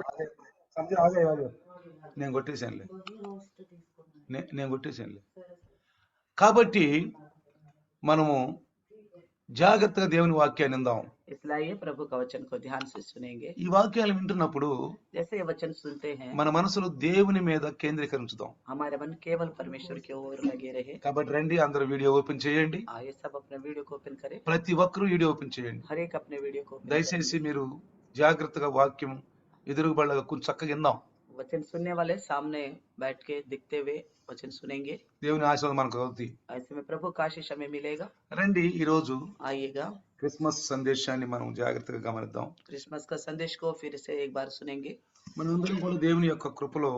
అదే సంజయ్ ఆగే ఆగే నేను కొట్టేశానులే నేను కొట్టేశానులే. కాబట్టి మనము జాగ్రత్తగా దేవుని వాక్యాన్ని విందాం. इसलिए प्रभु का वचन को ध्यान से सुनेंगे। ఈ వాక్యాలు వింటున్నప్పుడు जैसे ये वचन सुनते हैं మన మనసులో దేవుని మీద కేంద్రీకరించుదాం. हमारे मन केवल परमेश्वर की ओर लगे रहे। కాబట్టి రండి, అందరూ వీడియో ఓపెన్ చేయండి. आइए सब अपने वीडियो को ओपन करें। ప్రతి ఒక్కరూ వీడియో ఓపెన్ చేయండి. हर एक अपने वीडियो को open करें। దయచేసి మీరు జాగ్రత్తగా వాక్యం ఎదురుగుబడగా కొంచెం చక్కగా విందాం. वचन सुनने वाले सामने बैठ के दिखते हुए वचन सुनेंगे। దేవుని ఆశీర్వాదం మనకు అవుతుంది. ऐसे में प्रभु का आशीष हमें मिलेगा। రండి, ఈ రోజు आइएगा క్రిస్మస్ సందేశాన్ని మనం జాగ్రత్తగా గమనిద్దాం. क्रिसमस का संदेश को फिर से एक बार सुनेंगे। మనందరం కూడా దేవుని యొక్క కృపలో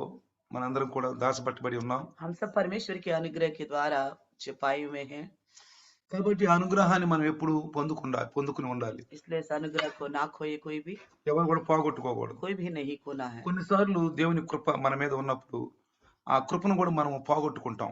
మనందరం కూడా దాచబట్టబడి ఉన్నాం. हम सब परमेश्वर के अनुग्रह के द्वारा छिपाए हुए हैं। కాబట్టి ఆ అనుగ్రహాన్ని మనం ఎప్పుడు పొందుకుని ఉండాలి. इसलिए इस अनुग्रह को ना खोए कोई भी, ఎవరు కూడా పోగొట్టుకోకూడదు. कोई भी नहीं खोना है। కొన్నిసార్లు దేవుని కృప మన మీద ఉన్నప్పుడు ఆ కృపను కూడా మనం పోగొట్టుకుంటాం.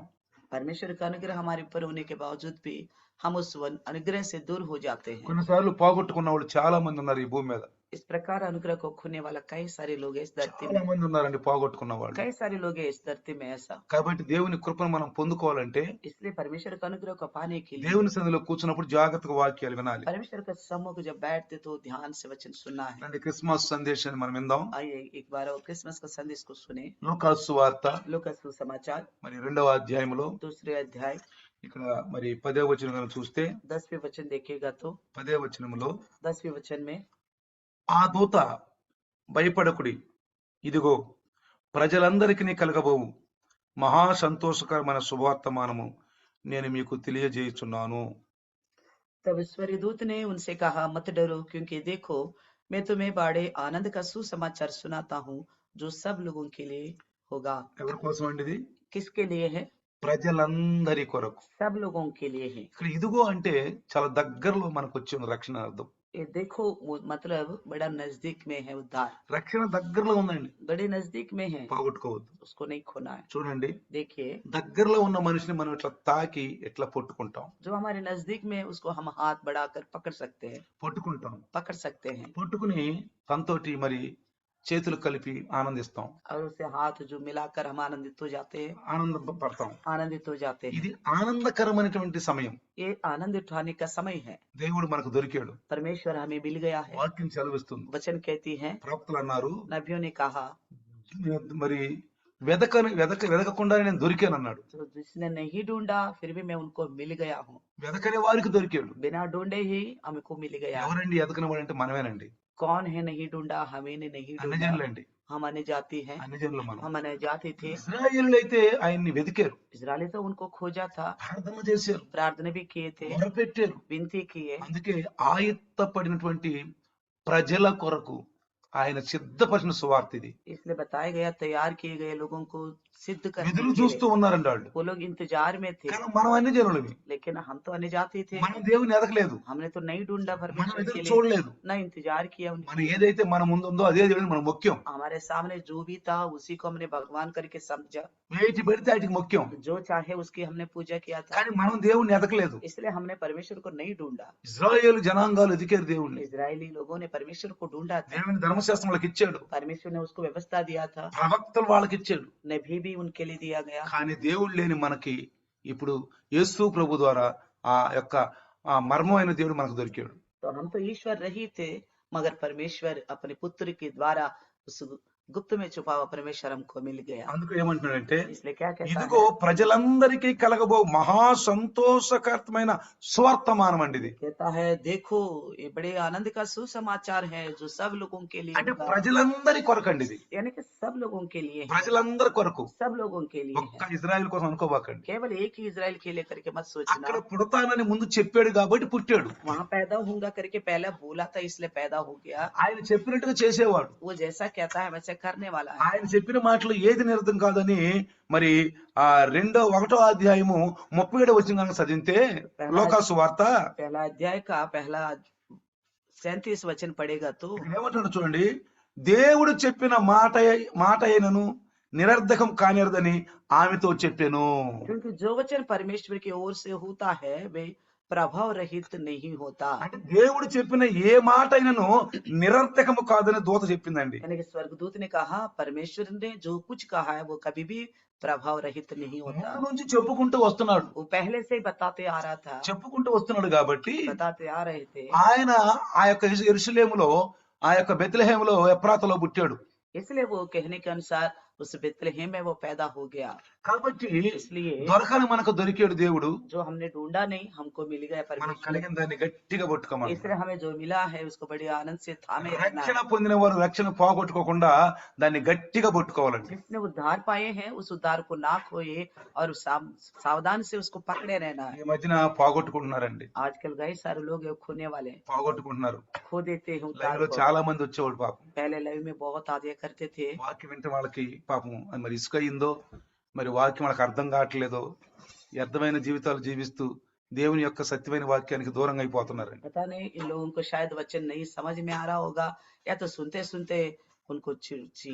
परमेश्वर का अनुग्रह हमारे ऊपर होने के बावजूद भी हम उस अनुग्रह से दूर हो जाते हैं। కొన్నిసార్లు పోగొట్టుకున్న వాళ్ళు చాలా మంది ఉన్నారు ఈ భూమి మీద. इस प्रकार अनुग्रह को खोने वाला कई सारे लोग हैं इस धरती చాలా में। మంది ఉన్నారండి పోగొట్టుకున్న వాళ్ళు. कई सारे लोग हैं इस धरती में ऐसा। కాబట్టి దేవుని కృపను మనం పొందుకోవాలంటే इसलिए परमेश्वर का अनुग्रह को पाने के लिए దేవుని సన్నిధిలో కూర్చున్నప్పుడు జాగ్రత్తగా వాక్యాలు వినాలి. परमेश्वर का सम्मुख जब बैठते तो ध्यान से वचन सुनना है। రండి, క్రిస్మస్ సందేశాన్ని మనం విందాం. आइए एक बार और क्रिसमस का संदेश को सुने। లూకా సువార్త लूका सुसमाचार మరి 2వ అధ్యాయంలో दूसरे अध्याय ఇక్కడ మరి 10వ వచనం కనుక చూస్తే 10वें वचन देखिएगा तो 10వ వచనంలో 10वें वचन में ఆ దూత భయపడకుడి, ఇదిగో ప్రజలందరికీ కలగబోవు మహా సంతోషకరమైన శుభవర్తమానము నేను మీకు తెలియజేయుచున్నాను. तब स्वर्गदूत ने उनसे कहा, मत डरो, क्योंकि देखो मैं तुम्हें बड़े आनंद का सुसमाचार सुनाता हूँ जो सब लोगों के लिए होगा। ఎవరి కోసం అండి ఇది? किसके लिए है? ప్రజలందరి కొరకు. सब लोगों के लिए है। ఇక్కడ ఇదిగో అంటే చాలా దగ్గరలో మనకు వచ్చిన రక్షణ అర్థం. ये देखो वो मतलब बड़ा नजदीक में है उद्धार, రక్షణ దగ్గరలో ఉందండి, बड़े नजदीक में है, పోగొట్టుకోవద్దు. उसको नहीं खोना है। చూడండి, देखिए దగ్గరలో ఉన్న మనిషిని మనం ఇట్లా తాకి ఎట్లా పట్టుకుంటాం. जो हमारे नजदीक में है, उसको हम हाथ बढ़ाकर पकड़ सकते हैं, पकड़ सकते हैं పట్టుకుని తనతోటి మరి చేతులు కలిపి ఆనందిస్తాం, और उसे हाथ जो मिलाकर हम आनंदित हो जाते हैं, ఆనందపడతాం. आनंदित हो जाते हैं। ఇది ఆనందకరమైనటువంటి సమయం. ये आनंद उठाने का समय है। దేవుడు మనకు దొరికాడు. परमेश्वर हमें मिल गया है। వాక్యం సెలవిస్తుంది, वचन कहती है, ప్రవక్తలు అన్నారు, नबियों ने कहा, మరి వెదకకుండా నేను దొరికాను అన్నాడు. तो जिसने नहीं ढूंढा फिर भी मैं उनको मिल गया हूँ। వెదకనే వారికి దొరికాడు. बिना ढूंढे ही हमको मिल गया। ఎవరండి ఎదకని వాడంటే మనమేనండి, कौन है नहीं ढूंढा? हमें ने नहीं ढूंढा। అన్యజనులండి. हम अन्य जाति हैं, అన్యజనులు మనం. हम अन्य जाति थे। ఇశ్రాయేలు అయితే ఆయన్ని వెతికారు, इजरायली तो उनको खोजा था, ప్రార్థన చేశారు, प्रार्थना भी किए थे, మొరపెట్టారు. विनती किए। అందుకే ఆయత్తపడినటువంటి ప్రజల కొరకు ఆయన సిద్ధపరిచిన సువార్త ఇది. इसलिए बताया गया तैयार किए गए लोगों को सिद्ध करने ఎదురు के చూస్తూ लिए ఉన్నారండి వాళ్ళు. वो लोग इंतजार में थे। కానీ మనం అన్ని జనులవి, लेकिन हम तो अन्य जाति थे, మనం దేవుని ఎదగలేదు, हमने तो नहीं ढूंढा మనం परमेश्वर ఎదురు के लिए, చూడలేదు. न इंतजार किया उनके మనం लिए। ఏదైతే మన ముందు ఉందో అదే దేవుని మనం ముఖ్యం. हमारे सामने जो भी था उसी को हमने भगवान करके समझा, వేటి పెడితే వాటికి ముఖ్యం. जो चाहे उसकी हमने पूजा किया था। కానీ మనం దేవుని ఎదగలేదు. इसलिए हमने परमेश्वर को नहीं ढूंढा। ఇజ్రాయేలు జనాంగాలు ఎదిగారు దేవుణ్ణి. इजरायली लोगों ने परमेश्वर को ढूंढा था, దేవుని ధర్మశాస్త్రం వాళ్ళకి ఇచ్చాడు, परमेश्वर ने उसको व्यवस्था दिया था, ప్రవక్తలు వాళ్ళకి ఇచ్చాడు. नबी भी उनके लिए दिया गया। కానీ దేవుడు లేని మనకి ఇప్పుడు యేసు ప్రభు ద్వారా ఆ యొక్క ఆ మర్మమైన దేవుడు మనకు దొరికాడు. तो हम तो ईश्वर रही थे, मगर परमेश्वर अपने पुत्र के द्वारा उस गुप्त में छुपा हुआ परमेश्वर हमको मिल गया। అందుకు ఏమంటున్నాడంటే, इसलिए क्या कहता ఇదిగో है? ప్రజలందరికీ కలగబో మహా సంతోషకరమైన స్వర్తమానం అండి ఇది. कहता है, देखो ये बड़े आनंद का सुसमाचार है जो सब लोगों के लिए అంటే होगा। ప్రజలందరి కొరకు అండి ఇది. यानी कि सब लोगों के लिए है, ప్రజలందరి కొరకు, सब लोगों के लिए ఒక్క है। ఇజ్రాయెల్ కోసం అనుకోబాకండి. केवल एक ही इजराइल के लिए करके मत అక్కడ सोचना। పుడతానని ముందు చెప్పాడు కాబట్టి పుట్టాడు. वहां पैदा होऊंगा करके पहले बोला था, इसलिए पैदा हो गया। ఆయన చెప్పినట్టుగా చేసేవాడు. वो जैसा कहता है वैसे करने वाला है। ఆయన చెప్పిన మాటలు ఏది నిరర్థం కాదని మరి ఆ 1వ అధ్యాయము 37వ వచనం కనుక చదివితే లోకాసు వార్త पहला अध्याय का पहला 37 वचन पढ़ेगा तो ఇక్కడ ఏమంటాడు చూడండి, దేవుడు చెప్పిన మాట అయినను నిరర్ధకం కానిరదని ఆమెతో చెప్పాను. क्योंकि जो वचन परमेश्वर की ओर से होता है वे प्रभाव रहित नहीं होता। అంటే దేవుడు చెప్పిన ఏ మాట అయినను నిరర్థకము కాదని దూత చెప్పిందండి. यानी कि स्वर्गदूत ने कहा, परमेश्वर ने जो कुछ कहा है वो कभी भी प्रभाव रहित नहीं ముందు होता। నుంచి చెప్పుకుంటూ వస్తున్నాడు. वो पहले से ही बताते आ रहा था, చెప్పుకుంటూ వస్తున్నాడు కాబట్టి बताते आ रहे थे। ఆయన ఆ యొక్క యెరూషలేములో ఆ యొక్క బెత్లెహేములో ఎఫ్రాతాలో పుట్టాడు. इसलिए वो कहने के अनुसार उस बेतलहम में वो पैदा हो गया। కాబట్టి इसलिए దొరకని మనకు దొరికాడు దేవుడు. जो हमने ढूंढा नहीं, हमको मिल गया మనం परमेश्वर। కలిగిన దాన్ని గట్టిగా పట్టుకోమన్నాడు. इसलिए हमें जो मिला है उसको बड़े आनंद से थामे रहना రక్షణ है। పొందిన వారు రక్షణ పోగొట్టుకోకుండా దాన్ని గట్టిగా పట్టుకోవాలండి. जिसने उद्धार पाए हैं उस उद्धार को ना खोए और सावधान से उसको पकड़े रहना ఈ है। మధ్యన పోగొట్టుకుంటున్నారండి. आजकल कई सारे लोग ये खोने वाले हैं, పోగొట్టుకుంటున్నారు. खो देते हैं లైవ్ उद्धार లో को। చాలా మంది వచ్చేవాడు పాపం. पहले लाइव में बहुत आदिया करते थे, వాక్యం వింటే వాళ్ళకి పాపం అది మరి ఇసుక అయిందో మరి వాక్యం వాళ్ళకి అర్థం కావట్లేదో వ్యర్థమైన జీవితాలు జీవిస్తూ దేవుని యొక్క సత్యమైన వాక్యానికి దూరంగా అయిపోతున్నారండి. पता नहीं इन लोगों को शायद वचन नहीं समझ में आ रहा होगा, या तो सुनते सुनते उनको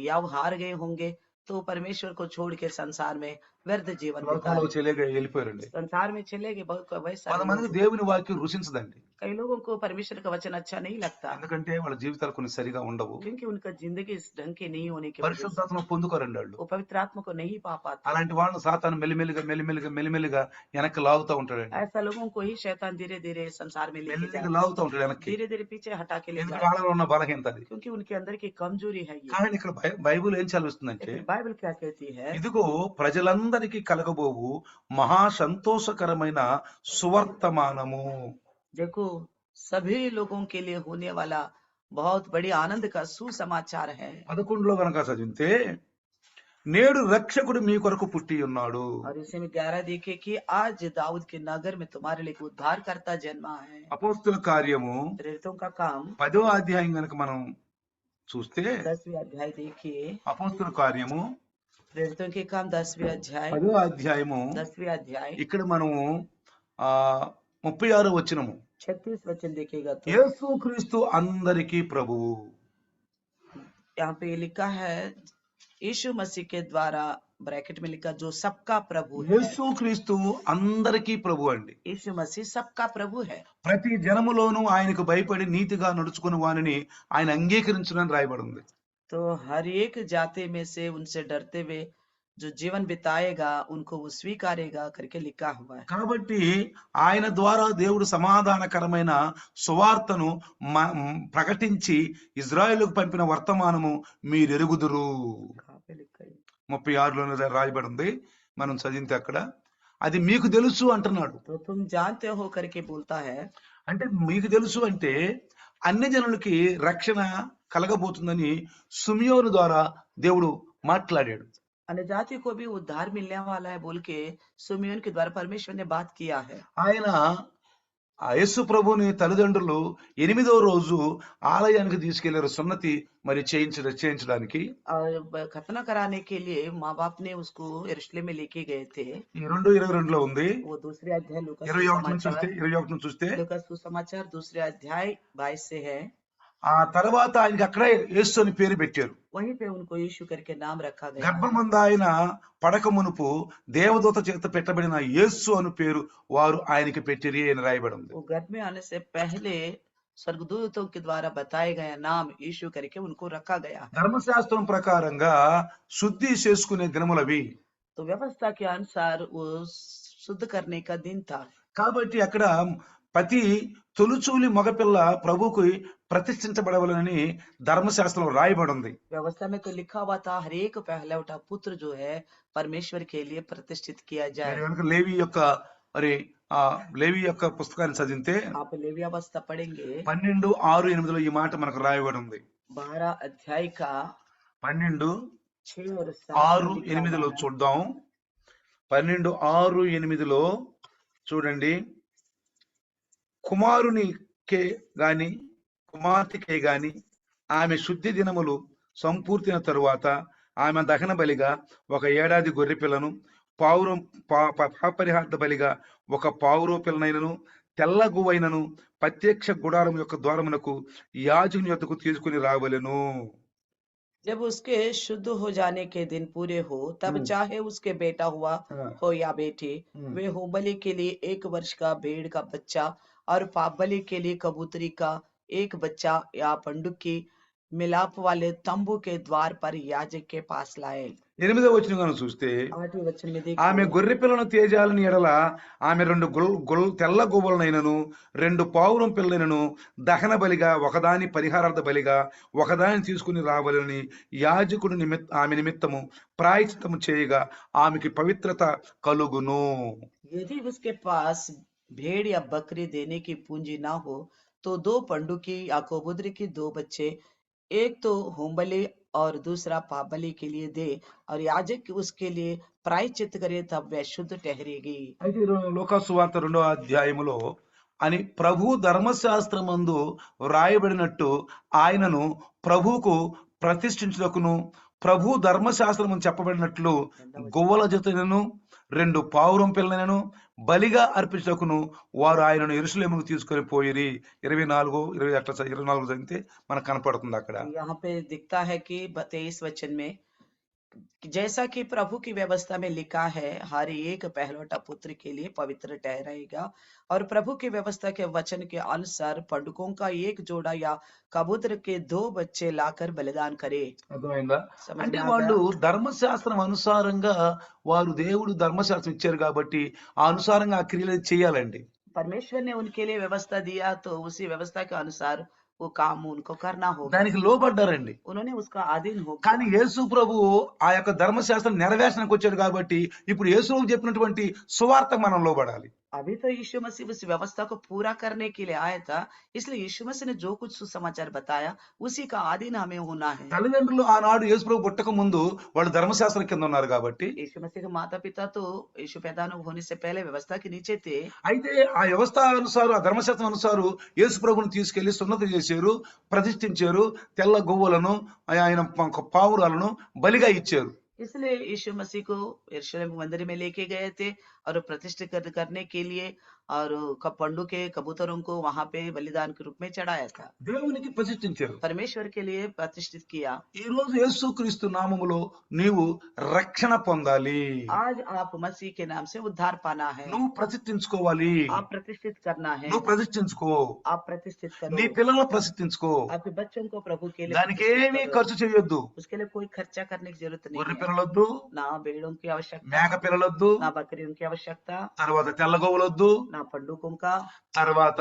या वो हार गए होंगे, तो परमेश्वर को छोड़ के संसार में व्यर्थ जीवन बिता లోకంలో रहे। చెలేగా వెళ్ళిపోయారండి. संसार में चले गए बहुत वही सारे కొంతమందికి लोग। దేవుని వాక్యం రుచించదండి. कई लोगों को परमेश्वर का वचन अच्छा नहीं लगता, ఎందుకంటే వాళ్ళ జీవితాలు కొన్ని సరిగా ఉండవు. क्योंकि उनका जिंदगी इस ढंग की नहीं होने की वजह से పరిశుద్ధాత్మ పొందుకోరండి వాళ్ళు. वो पवित्र आत्मा को नहीं पा पाते। అలాంటి వాళ్ళని సాతాను మెల్లిమెల్లిగా వెనక్కి లాగుతూ ఉంటాడండి. ऐसा लोगों को ही शैतान धीरे धीरे संसार में लेके మెల్లిగా जाता है, లాగుతూ ఉంటాడు వెనక్కి. धीरे धीरे पीछे हटा के ले ఎందుకంటే जाता है, వాళ్ళలో ఉన్న బలహీనత అది. क्योंकि उनके अंदर की कमजोरी है ये। కానీ ఇక్కడ బైబిల్ ఏం చదివిస్తుందంటే लेकिन बाइबल क्या कहती है, ఇదిగో ప్రజలందరికీ కలగబోవు మహా సంతోషకరమైన సువర్తమానము. देखो सभी लोगों के लिए होने वाला बहुत बड़ी आनंद का सुसमाचार है। 11లో గనక చదివితే నేడు రక్షకుడు మీ కొరకు పుట్టి ఉన్నాడు. और इसी में 11 देखे कि आज दाऊद के नगर में तुम्हारे लिए एक उद्धारकर्ता जन्मा है। అపోస్తుల కార్యము प्रेरितों का काम 10వ అధ్యాయం గనక మనం చూస్తే 10वीं अध्याय देखिए, అపోస్తుల కార్యము प्रेरितों के काम 10वीं अध्याय 10వ అధ్యాయము 10वीं अध्याय ఇక్కడ మనము 36 వచనము 36 वचन देखेगा तो యేసుక్రీస్తు అందరికీ ప్రభువు. यहाँ पे लिखा है यीशु मसीह के द्वारा, ब्रैकेट में लिखा जो सबका प्रभु है। యేసుక్రీస్తు అందరికీ ప్రభు అండి. यीशु मसीह सबका प्रभु है। ప్రతి జనములోనూ ఆయనకు భయపడి నీతిగా నడుచుకుని వానిని ఆయన అంగీకరించునని రాయబడి ఉంది. तो हर एक जाति में से उनसे डरते हुए जो जीवन बिताएगा उनको वो स्वीकारेगा करके लिखा हुआ है। కాబట్టి ఆయన ద్వారా దేవుడు సమాధానకరమైన సువార్తను ప్రకటించి ఇజ్రాయేలుకు పంపిన వర్తమానము మీరెరుగుదురు. कहाँ पे लिखा है? 36లోనే రాయబడి ఉంది, మనం చదివితే అక్కడ అది మీకు తెలుసు అంటున్నాడు. तो तुम जानते हो करके बोलता है, అంటే మీకు తెలుసు అంటే అన్ని జనులకి రక్షణ కలగబోతుందని సిమియోను ద్వారా దేవుడు మాట్లాడాడు. अन्य जाति को भी उद्धार मिलने वाला है बोल के सुमियोन के द्वारा परमेश्वर ने बात किया है। ఆయన ఆ యేసు ప్రభుని తల్లిదండ్రులు 8వ రోజు ఆలయానికి తీసుకెళ్లారు సున్నతి మరి చేయించడానికి. और खतना कराने के लिए माँ बाप ने उसको यरूशलेम में लेके गए थे। ఈ 2:22లో ఉంది. वो दूसरे अध्याय लूका 21 నుంచి చూస్తే लूका सुसमाचार दूसरे अध्याय 22 से है। ఆ తర్వాత ఆయనకి అక్కడే యేసు అని పేరు పెట్టారు. वहीं पे उनको यीशु करके नाम रखा गया। గర్భమందు ఆయన పడక మునుపు దేవదూత చేత పెట్టబడిన యేసు అను పేరు వారు ఆయనకి పెట్టిరి అని రాయబడి ఉంది. वो गर्भ में आने से पहले स्वर्गदूतों के द्वारा बताया गया नाम यीशु करके उनको रखा गया। ధర్మశాస్త్రం ప్రకారంగా శుద్ధి చేసుకునే దినములవి. तो व्यवस्था के अनुसार वो शुद्ध करने का दिन था। కాబట్టి అక్కడ ప్రతి తొలిచూలి మగపిల్ల ప్రభువుకి ప్రతిష్ఠించబడవలనని ధర్మశాస్త్రంలో రాయబడి ఉంది. व्यवस्था में तो लिखा हुआ था हर एक पहलौठा पुत्र जो है परमेश्वर के लिए प्रतिष्ठित किया जाए। లేవి యొక్క మరి లేవి యొక్క పుస్తకాన్ని చదివితే आप लेवी अवस्था पढ़ेंगे 12:6-8 ఈ మాట మనకు రాయబడి ఉంది. 12 अध्याय का 12:6-8 6 और 7 చూద్దాం. 12:6-8 చూడండి. కుమారునికే గాని కుమార్తెకే గాని ఆమె శుద్ధి దినములు సంపూర్తిన తరువాత ఆమె దహన బలిగా 1 ఏడాది గొర్రె పిల్లను, పాపరిహార్థ బలిగా 1 పావురో పిల్లనైనను, తెల్ల గువ్వైనను ప్రత్యక్ష గుడారం యొక్క ద్వారమునకు యాజకుని యొద్దకు తీసుకుని రావలెను. जब उसके शुद्ध हो जाने के दिन पूरे हो, तब ఉమ్, चाहे उसके बेटा हुआ ఆ, हो या बेटी, ఉమ్. वे होमबलि के लिए 1 वर्ष का भेड़ का बच्चा और पाप बलि के लिए कबूतरी का एक बच्चा या पंडुकी मिलाप वाले तंबू के द्वार पर याजक के पास लाए। 8వ వచనం కనుక చూస్తే 8वें वचन में ఆమె देखिए, గొర్రె పిల్లను తేజాలని ఎడల ఆమె 2 తెల్ల గోవులనైనను 2 పావురం పిల్లలను దహన బలిగా ఒకదాని పరిహారార్థ బలిగా ఒకదాని తీసుకుని రావాలని యాజకుడు ఆమె నిమిత్తము ప్రాయశ్చిత్తము చేయగా ఆమెకి పవిత్రత కలుగును. यदि उसके पास भेड़ या बकरी देने की पूंजी ना हो, तो 2 पंडुकी या कबूतरी के 2 बच्चे, एक तो होमबलि और दूसरा पापबलि के लिए दे, और याजक उसके लिए प्रायश्चित करे, तब वह शुद्ध ठहरेगी। అయితే లూకాసు వార్త 2వ అధ్యాయములో అని ప్రభు ధర్మశాస్త్రమందు వ్రాయబడినట్టు ఆయనను ప్రభువుకు ప్రతిష్ఠించుటకును ప్రభు ధర్మశాస్త్రము చెప్పబడినట్లు గువ్వల జతను 2 పావురం పిల్లలను బలిగా అర్పించుటకును వారు ఆయనను యెరూషలేముకు తీసుకొని పోయిరి. 24 అట్లా 24 చదివితే మనకు కనపడుతుంది అక్కడ. यहाँ पे दिखता है कि 23 वचन में, जैसा कि प्रभु की व्यवस्था में लिखा है, हर एक पहलौठा पुत्र के लिए पवित्र ठहराएगा, और प्रभु की व्यवस्था के वचन के अनुसार पंडुकों का एक जोड़ा या कबूतर के 2 बच्चे लाकर बलिदान करे। అర్థమైందా? समझ అంటే में आ వాళ్ళు गया? ధర్మశాస్త్రం అనుసారంగా వారు దేవుడు ధర్మశాస్త్రం ఇచ్చారు కాబట్టి ఆ అనుసారంగా ఆ క్రియలు చేయాలండి. परमेश्वर ने उनके लिए व्यवस्था दिया, तो उसी व्यवस्था के अनुसार वो काम उनको करना होगा। దానికి లోబడ్డారండి. उन्होंने उसका अधीन हो కానీ गया। యేసు ప్రభు ఆ యొక్క ధర్మశాస్త్రం నెరవేర్చడానికి వచ్చాడు కాబట్టి ఇప్పుడు యేసు ప్రభు చెప్పినటువంటి సువార్తకు మనం లోబడాలి. अभी तो यीशु मसीह उस व्यवस्था को पूरा करने के लिए आया था, इसलिए यीशु मसीह ने जो कुछ सुसमाचार बताया, उसी का अधीन हमें होना है। తల్లిదండ్రులు ఆనాడు యేసు ప్రభు పుట్టక ముందు వాళ్ళు ధర్మశాస్త్రం కింద ఉన్నారు కాబట్టి यीशु मसीह के माता पिता तो यीशु पैदा होने से पहले व्यवस्था के नीचे थे, అయితే ఆ వ్యవస్థ అనుసారు ఆ ధర్మశాస్త్రం అనుసారు యేసు ప్రభుని తీసుకెళ్లి సున్నతి చేశారు, ప్రతిష్ఠించారు, తెల్ల గొవ్వలను ఆయన పావురాలను బలిగా ఇచ్చారు. इसलिए यीशु मसीह को यरूशलेम मंदिर में लेके गए थे और प्रतिष्ठित करने के लिए, और पंडू के कबूतरों को वहां पे बलिदान के रूप में चढ़ाया था, దేవునికి ప్రతిష్ఠించారు. परमेश्वर के लिए प्रतिष्ठित किया। ఈ రోజు యేసుక్రీస్తు నామములో నీవు రక్షణ పొందాలి, आज आप मसीह के नाम से उद्धार पाना है, నువ్వు ప్రతిష్ఠించుకోవాలి, आप प्रतिष्ठित करना है, నువ్వు ప్రతిష్ఠించుకో, आप प्रतिष्ठित करो, నీ పిల్లలను ప్రతిష్ఠించుకో. आपके बच्चों को प्रभु के लिए దానికి प्रतिष्ठित ఏమీ करो। ఖర్చు చేయొద్దు. उसके लिए कोई खर्चा करने की जरूरत नहीं గొర్రె है, పిల్లలొద్దు, ना भेड़ों की आवश्यकता, మేక పిల్లలొద్దు, ना बकरियों की आवश्यकता, తర్వాత తెల్ల గోవులొద్దు, ना पंडुकों का, తర్వాత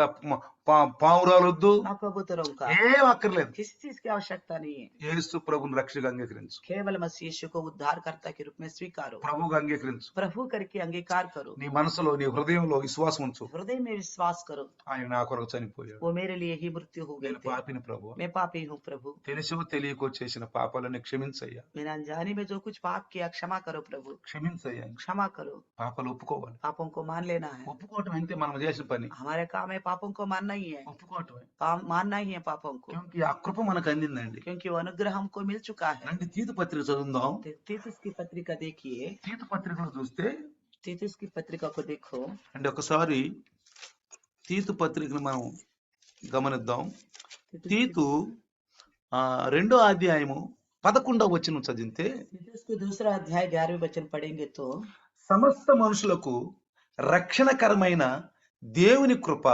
పావురాలొద్దు, ना कबूतरों का, ఏం అక్కర్లేదు. किसी चीज की आवश्यकता नहीं है। యేసు ప్రభుని రక్షగా అంగీకరించు, केवल मसीह यीशु को उद्धारकर्ता के रूप में स्वीकारो, ప్రభువుగా అంగీకరించు. प्रभु करके अंगीकार करो, నీ మనసులో నీ హృదయంలో విశ్వాసం ఉంచు. हृदय में विश्वास करो, ఆయన నా కొరకు చనిపోయాడు, वो मेरे लिए ही मृत्यु हो गई నేను थी, పాపిని ప్రభు, मैं पापी हूँ प्रभु, తెలిసో తెలియకో చేసిన పాపాలని క్షమించయ్యా, मैंने अनजाने में जो कुछ पाप किया क्षमा करो प्रभु, క్షమించయ్యా. क्षमा करो। పాపాలు ఒప్పుకోవాలి. पापों को मान लेना है, ఒప్పుకోవటం అంటే మనం చేసిన పని, हमारे काम है पापों को मानना ही है, ఒప్పుకోవటమే. मानना ही है पापों को, క్యూంకి ఆ కృప మనకు అందిందండి. क्योंकि वो अनुग्रह हमको मिल चुका है। రండి తీతు పత్రిక చదువుదాం. तीतुस की पत्रिका देखिए, తీతు పత్రికలు చూస్తే तीतुस की पत्रिका को देखो, అంటే ఒకసారి తీతు పత్రికను మనం గమనిద్దాం. तीतुस తీతు 2వ అధ్యాయము 11వ వచనం చదివితే, तीतुस को दूसरा अध्याय 11वें वचन पढ़ेंगे तो, సమస్త మనుషులకు రక్షణకరమైన దేవుని కృప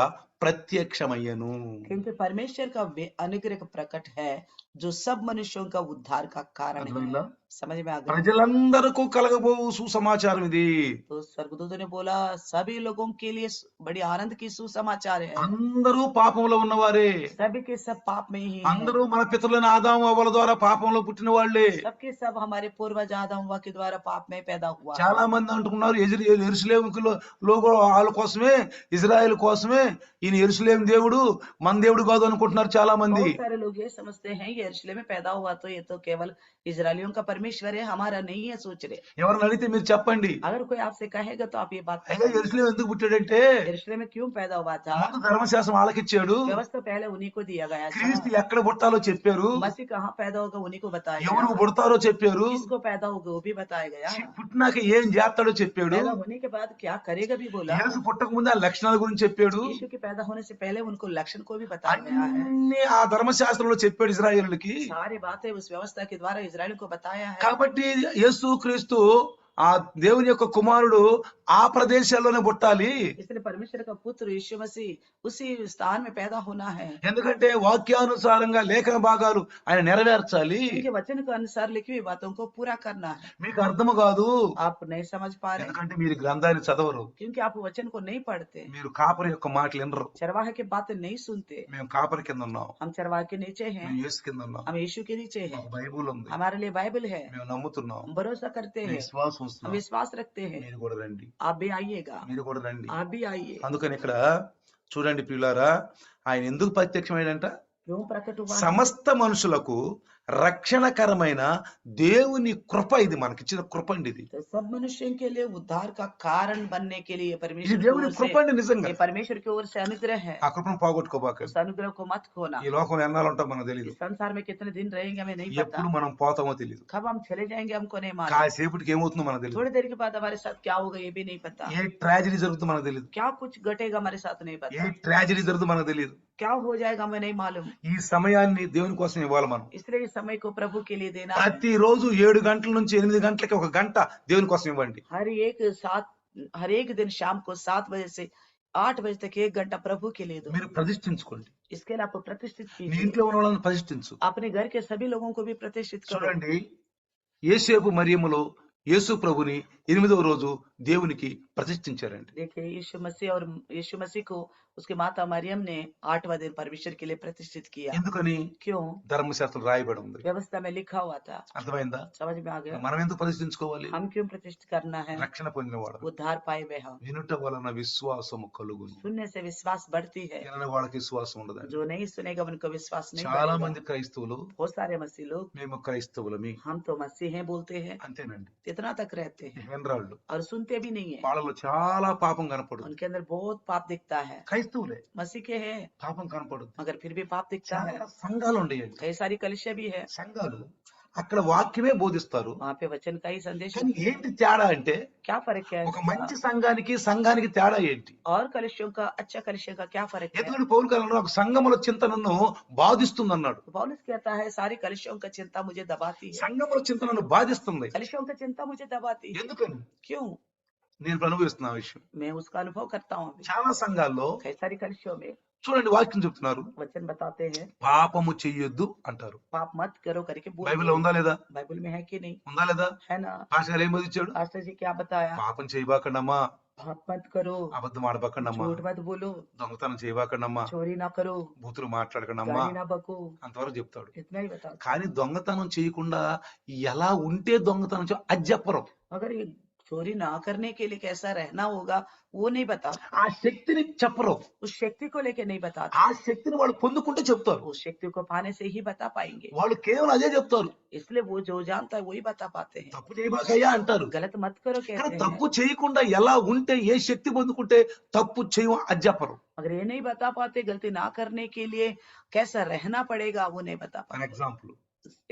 ప్రత్యక్షమయ్యను. क्योंकि परमेश्वर का वे अनुग्रह प्रकट है, जो सब मनुष्यों का उद्धार का कारण అర్థమైందా? है। समझ में आ गया? ప్రజలందరకు కలగబోవు సుసమాచారం ఇది. तो स्वर्गदूतों ने बोला सभी लोगों के लिए बड़ी आनंद की सुसमाचार है, అందరూ పాపంలో ఉన్నవారే, सभी के सब पाप में ही हैं, అందరూ మన పితరులైన ఆదాము అవ్వల ద్వారా పాపంలో పుట్టిన వాళ్ళే. सबके सब हमारे पूर्वज आदम हव्वा के द्वारा पाप में पैदा हुआ है। చాలా మంది అంటున్నారు యెరూషలేములో వాళ్ళ కోసమే, ఇజ్రాయెల్ కోసమే ఈయన యెరూషలేము దేవుడు, మన దేవుడు కాదు అనుకుంటున్నారు చాలా మంది. बहुत सारे लोग ये समझते हैं ये यरूशलेम में पैदा हुआ तो ये तो केवल इजरायलियों का परमेश्वर है, हमारा नहीं है, सोच रहे। ఎవరిని అడిగితే మీరు చెప్పండి, अगर कोई आपसे कहेगा तो आप ये बात అయ్యా యెరూషలేము ఎందుకు పుట్టాడంటే यरूशलेम में क्यों पैदा हुआ था, ముందు ధర్మశాస్త్రం వాళ్ళకిచ్చాడు, व्यवस्था पहले उन्हीं को दिया गया था, క్రీస్తు ఎక్కడ పుట్టాలో చెప్పారు, मसीह कहाँ पैदा होगा उन्हीं को बताया ఎవరు गया, పుడతారో చెప్పారు, किसको पैदा होगा वो भी बताया गया, పుట్టినాక ఏం చేస్తాడో చెప్పాడు, पैदा होने के बाद क्या करेगा भी बोला, యేసు పుట్టక ముందు ఆ లక్షణాల గురించి చెప్పాడు. यीशु के पैदा होने से पहले उनको लक्षण को भी बताया गया है। అన్ని ఆ ధర్మశాస్త్రంలో చెప్పాడు ఇజ్రాయేల్ ఇజ్రాయేలుకి. सारी बातें उस व्यवस्था के द्वारा इजराइल को बताया है। కాబట్టి యేసుక్రీస్తు ఆ దేవుని యొక్క కుమారుడు ఆ ప్రదేశాల్లోనే పుట్టాలి. इसलिए परमेश्वर का पुत्र यीशु मसीह उसी स्थान में पैदा होना है, ఎందుకంటే వాక్యానుసారంగా లేఖన భాగాలు ఆయన నెరవేర్చాలి. क्योंकि वचन के अनुसार लिखी हुई बातों को पूरा करना है। మీకు అర్థము కాదు, आप नहीं समझ पा रहे ఎందుకంటే మీరు గ్రంథాన్ని చదవరు, क्योंकि आप वचन को नहीं पढ़ते, మీరు కాపరి యొక్క మాటలు వినరు. चरवाहे की बातें नहीं सुनते। మేము కాపరి కింద ఉన్నాం, हम चरवाहे के नीचे हैं, మేము యేసు కింద ఉన్నాం, हम यीशु के नीचे हैं, మాకు బైబుల్ ఉంది, हमारे लिए बाइबल है, మేము నమ్ముతున్నాం, हम भरोसा करते మేము हैं, విశ్వాసం हम వస్తున్నాం. विश्वास रखते हैं। మీరు కూడా రండి, आप भी आइएगा, మీరు కూడా రండి. आप भी आइए। అందుకని ఇక్కడ చూడండి ప్రియులారా, ఆయన ఎందుకు ప్రత్యక్షమైందంట? क्यों प्रकट हुआ है? సమస్త మనుషులకు రక్షణకరమైన దేవుని కృప, ఇది మనకిచ్చిన కృప అండి. ఇది तो सब मनुष्यों के लिए उद्धार का कारण बनने के लिए ఇది परमेश्वर की దేవుని ओर కృప से, అండి నిజంగా. ये परमेश्वर की ओर से अनुग्रह है। ఆ కృపను పోగొట్టుకోబాకండి. उस अनुग्रह को मत खोना। ఈ లోకంలో ఎన్నాళ్ళు ఉంటాం మనకు తెలియదు, इस संसार में कितने दिन रहेंगे हमें नहीं ఎప్పుడు पता, మనం పోతామో తెలియదు, कब हम चले जाएंगे हमको नहीं मालूम, కాసేపటికి ఏమవుతుందో మనకు తెలియదు, थोड़ी देर के बाद हमारे साथ क्या होगा ये भी नहीं पता, ఏ ట్రాజడీ జరుగుతుందో మనకు తెలియదు, क्या कुछ घटेगा हमारे साथ नहीं ఏ पता, ట్రాజడీ జరుగుతుందో మనకు తెలియదు. क्या हो जाएगा हमें नहीं मालूम। ఈ సమయాన్ని దేవుని కోసం ఇవ్వాలి మనం. इसलिए इस समय को प्रभु के लिए देना है। ప్రతి రోజు 7 గంటల నుంచి 8 గంటలకి ఒక గంట దేవుని కోసం ఇవ్వండి. हर एक दिन शाम को 7 बजे से 8 बजे तक 1 घंटा प्रभु के लिए दो। మీరు ప్రతిష్ఠించుకోండి. इसके लिए आपको प्रतिष्ठित నీ कीजिए, ఇంట్లో ఉన్న వాళ్ళని ప్రతిష్ఠించు. अपने घर के सभी लोगों को भी प्रतिष्ठित करो। చూడండి, యేసేపు మరియమ్మలో యేసు ప్రభుని 8వ రోజు దేవునికి ప్రతిష్ఠించారండి. देखिए यीशु मसीह को उसकी माता मरियम ने 8वां दिन परमेश्वर के लिए प्रतिष्ठित किया। ఎందుకని? क्यों? ధర్మశాస్త్రం రాయబడి ఉంది. व्यवस्था में लिखा हुआ था। అర్థమైందా? समझ में आ गया? మనం ఎందుకు ప్రతిష్ఠించుకోవాలి? हम क्यों प्रतिष्ठित करना है? రక్షణ పొందినవాడు उद्धार पाए हुए हम। వినుట వలన విశ్వాసము కలుగును. सुनने से विश्वास बढ़ती है, వినని వాళ్ళకి విశ్వాసం ఉండదండి. जो नहीं सुनेगा उनको विश्वास नहीं చాలా बढ़ेगा। మంది క్రైస్తవులు बहुत सारे मसीह लोग మేము క్రైస్తవులమి हम तो मसीह हैं बोलते हैं, అంతేనండి, इतना तक रहते हैं వినరాళ్ళు. और सुनते भी नहीं है। వాళ్ళలో చాలా పాపం కనపడుతుంది. उनके अंदर बहुत पाप दिखता है। క్రైస్తవులే, मसीह के हैं పాపం కనపడుతుంది. मगर फिर भी पाप दिखता है। చాలా సంఘాలు ఉండేయండి. कई सारी कलिसिया भी है, సంఘాలు అక్కడ వాక్యమే బోధిస్తారు, वहाँ पे वचन का ही संदेश కానీ होता है। ఏంటి తేడా అంటే, क्या फर्क है ఒక इसका? మంచి సంఘానికి తేడా ఏంటి? और कलिसियों का अच्छा कलिसिया का क्या फर्क है? ఎందుకంటే పౌలు కాలంలో ఒక సంఘముల చింత నన్ను బాధిస్తుంది అన్నాడు. तो पौलुस कहता है सारी कलिसियों का चिंता मुझे दबाती है, సంఘముల చింత నన్ను బాధిస్తుంది. कलिसियों का चिंता मुझे दबाती है। ఎందుకని? क्यों? నేను ఇప్పుడు అనుభవిస్తున్న ఆ విషయం. मैं उसका अनुभव करता हूँ अभी। చాలా సంఘాల్లో कई सारी कलिसियों में చూడండి వాక్యం చెప్తున్నారు, वचन बताते हैं పాపము చెయ్యొద్దు అంటారు. पाप मत करो करके बोलते బైబిల్లో हैं। ఉందా లేదా? बाइबल में है कि नहीं? ఉందా లేదా? है ना? పాస్టర్ గారు ఏం బోధించాడు? पास्टर जी क्या बताया? పాపం చేయబాకండమ్మా, पाप मत करो, అబద్ధం ఆడబాకండమ్మా, झूठ मत बोलो, దొంగతనం చేయబాకండమ్మా, चोरी ना करो, బూతులు మాట్లాడకండమ్మా, गाली ना बको, అంతవరకు చెప్తాడు. इतना ही बता। కానీ దొంగతనం చేయకుండా ఎలా ఉంటే దొంగతనం అది చెప్పరు. मगर ये चोरी ना करने के लिए कैसा रहना होगा वो नहीं बता। ఆ శక్తిని చెప్పరు. उस शक्ति को लेके नहीं बताते, ఆ శక్తిని వాళ్ళు పొందుకుంటే చెప్తారు. उस शक्ति को पाने से ही बता पाएंगे। వాళ్ళు కేవలం అదే చెప్తారు. इसलिए वो जो जानता है वही बता पाते हैं। తప్పు చేయబాకయ్యా అంటారు. गलत मत करो కానీ कहते हैं, తప్పు చేయకుండా ఎలా ఉంటే ఏ శక్తి పొందుకుంటే తప్పు చేయం అది చెప్పరు. मगर ये नहीं बता पाते गलती ना करने के लिए कैसा रहना पड़ेगा वो नहीं बता ఫర్ पाते। ఎగ్జాంపుల్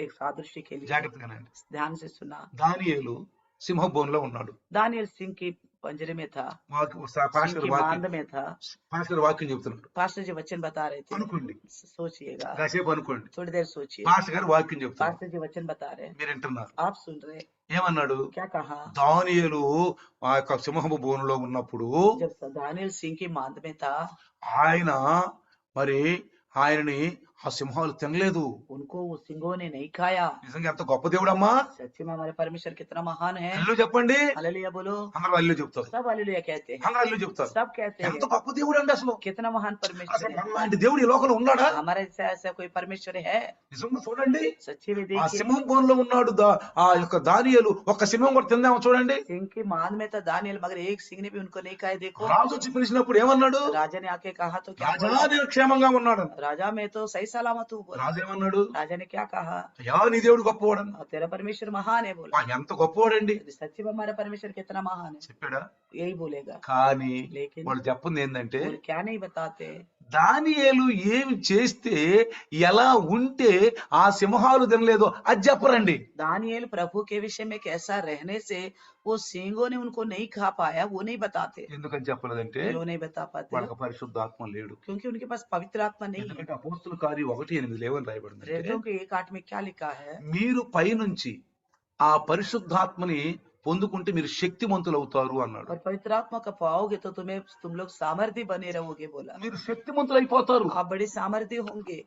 एक सादृश्य के लिए జాగ్రత్తగానండి, ध्यान से सुना। దానియేలు సింహబోన్లో ఉన్నాడు. दानियल सिंह की पंजरे में था, सिंह పాస్టర్ की వాక్యం बांध में था। వాక్యం చెప్తున్నాడు पास्टर जी वचन बता रहे थे, అనుకోండి, सोचिएगा, కాసేపు అనుకోండి. थोड़ी देर सोचिए। పాస్టర్ గారు వాక్యం చెప్తారు, पास्टर जी वचन बता रहे हैं, మీరు వింటున్నారు. आप सुन रहे, ఏమన్నాడు? क्या कहा? దానియేలు ఆ యొక్క సింహపు బోనులో ఉన్నప్పుడు जब दानियल सिंह की मांद में था, ఆయన మరి ఆయనని ఆ సింహాలు తినలేదు. उनको वो सिंहों ने नहीं खाया। నిజంగా ఎంత గొప్ప దేవుడమ్మా! सच्ची में हमारे परमेश्वर कितना महान है। అల్లు చెప్పండి. हालेलुया बोलो। అందరూ అల్లు చెప్తారు, सब हालेलुया कहते हैं, అందరూ అల్లు చెప్తారు. सब कहते ఎంత हैं గొప్ప దేవుడు అండి అసలు. कितना महान परमेश्वर అసలు है। మనలాంటి దేవుడు ఈ లోకంలో ఉన్నాడా? हमारे ऐसा कोई परमेश्वर है? నిజంగా చూడండి, सच्ची में ఆ देखिए, సింహం బోన్లో ఉన్నాడు ఆ యొక్క దానియేలు. ఒక్క సింహం కూడా తిందామో చూడండి. सिंह की मांद में था दानियल, मगर एक सिंह ने भी उनको नहीं खाए। देखो రాజు వచ్చి పిలిచినప్పుడు ఏమన్నాడు? राजा ने आके कहा तो क्या రాజా बोला? నేను క్షేమంగా ఉన్నాడు. राजा मैं तो सही सलामत हूँ बोला। రాజు ఏమన్నాడు? राजा ने क्या कहा? అయ్యా నీ దేవుడు గొప్పవాడని. और तेरा परमेश्वर महान है बोला। ఎంత గొప్పవాడండి सच्ची में हमारा परमेश्वर कितना महान है, చెప్పాడా? यही बोलेगा। కానీ लेकिन వాళ్ళు చెప్పింది ఏంటంటే, वो क्या नहीं बताते, దానియేలు ఏమి చేస్తే ఎలా ఉంటే ఆ సింహాలు తినలేదో అది చెప్పరండి. दानिయేल प्रभु के विषय में कैसा रहने से वो सींगों ने उनको नहीं खा पाया, वो नहीं बताते। ఎందుకని చెప్పలేదంటే क्यों नहीं बता पाते? వాళ్ళకి పరిశుద్ధాత్మ లేడు. क्योंकि उनके पास पवित्र आत्मा नहीं है। ఎందుకంటే అపోస్తుల కార్యం 1:8 ఏమని రాయబడిందంటే प्रेरितों के 1:8 में क्या लिखा है? మీరు పైనుంచి ఆ పరిశుద్ధాత్మని పొందుకుంటే మీరు శక్తిమంతులు అవుతారు అన్నాడు. और पवित्र आत्मा का पाओगे तो तुम लोग सामर्थ्य बने रहोगे बोला। మీరు శక్తిమంతులు అయిపోతారు. आप बड़े सामर्थ्य होंगे।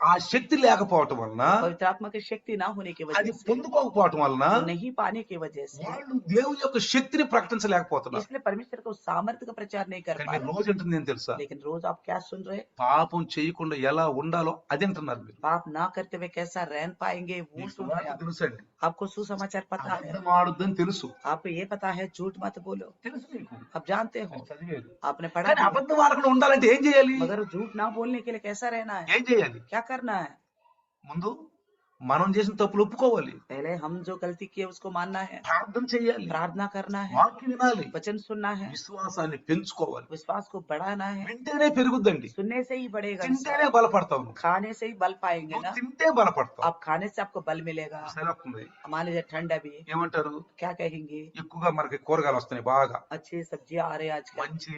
ఆ శక్తి లేకపోవటం వలన पवित्र आत्मा की शक्ति ना होने की అది वजह से, పొందుకోకపోవటం వలన वो नहीं पाने की वजह से, వాళ్ళు దేవుని యొక్క శక్తిని ప్రకటించలేకపోతున్నారు. इसलिए परमेश्वर को सामर्थ्य का प्रचार नहीं कर కానీ पा మీరు रहे। రోజు ఏంటంటే నేను తెలుసా, लेकिन रोज आप क्या सुन रहे? పాపం చేయకుండా ఎలా ఉండాలో అది అంటున్నారు మీరు. पाप ना करते हुए कैसा रह पाएंगे वो మీకు सुन रहे వార్త आप। తెలుసండి, आपको सुसमाचार पता है, అబద్ధం ఆడొద్దని తెలుసు, आपको ये पता है झूठ मत बोलो, తెలుసు మీకు, आप जानते हो, అది చదివేది. आपने पढ़ा కానీ भी है। అబద్ధం ఆడకుండా ఉండాలంటే ఏం చేయాలి? मगर झूठ ना बोलने के लिए कैसा रहना है, ఏం చేయాలి? क्या करना है? ముందు మనం చేసిన తప్పులు ఒప్పుకోవాలి, पहले हम जो गलती किए उसको मानना है, ప్రార్థన చేయాలి, प्रार्थना करना है, వాక్యం వినాలి, वचन सुनना है, విశ్వాసాన్ని పెంచుకోవాలి. विश्वास को बढ़ाना है। వింటేనే పెరుగుద్దండి, सुनने से ही बढ़ेगा తింటేనే इंसान। బలపడతావు. నువ్వు खाने से ही बल पाएंगे నువ్వు ना, తింటే బలపడతావు. आप खाने से आपको बल मिलेगा। సరిపోతుంది. मान लीजिए ठंड अभी, ఏమంటారు, क्या कहेंगे? ఎక్కువగా మనకి కూరగాయలు వస్తున్నాయి బాగా, अच्छी सब्जियां आ रही है आजकल, మంచి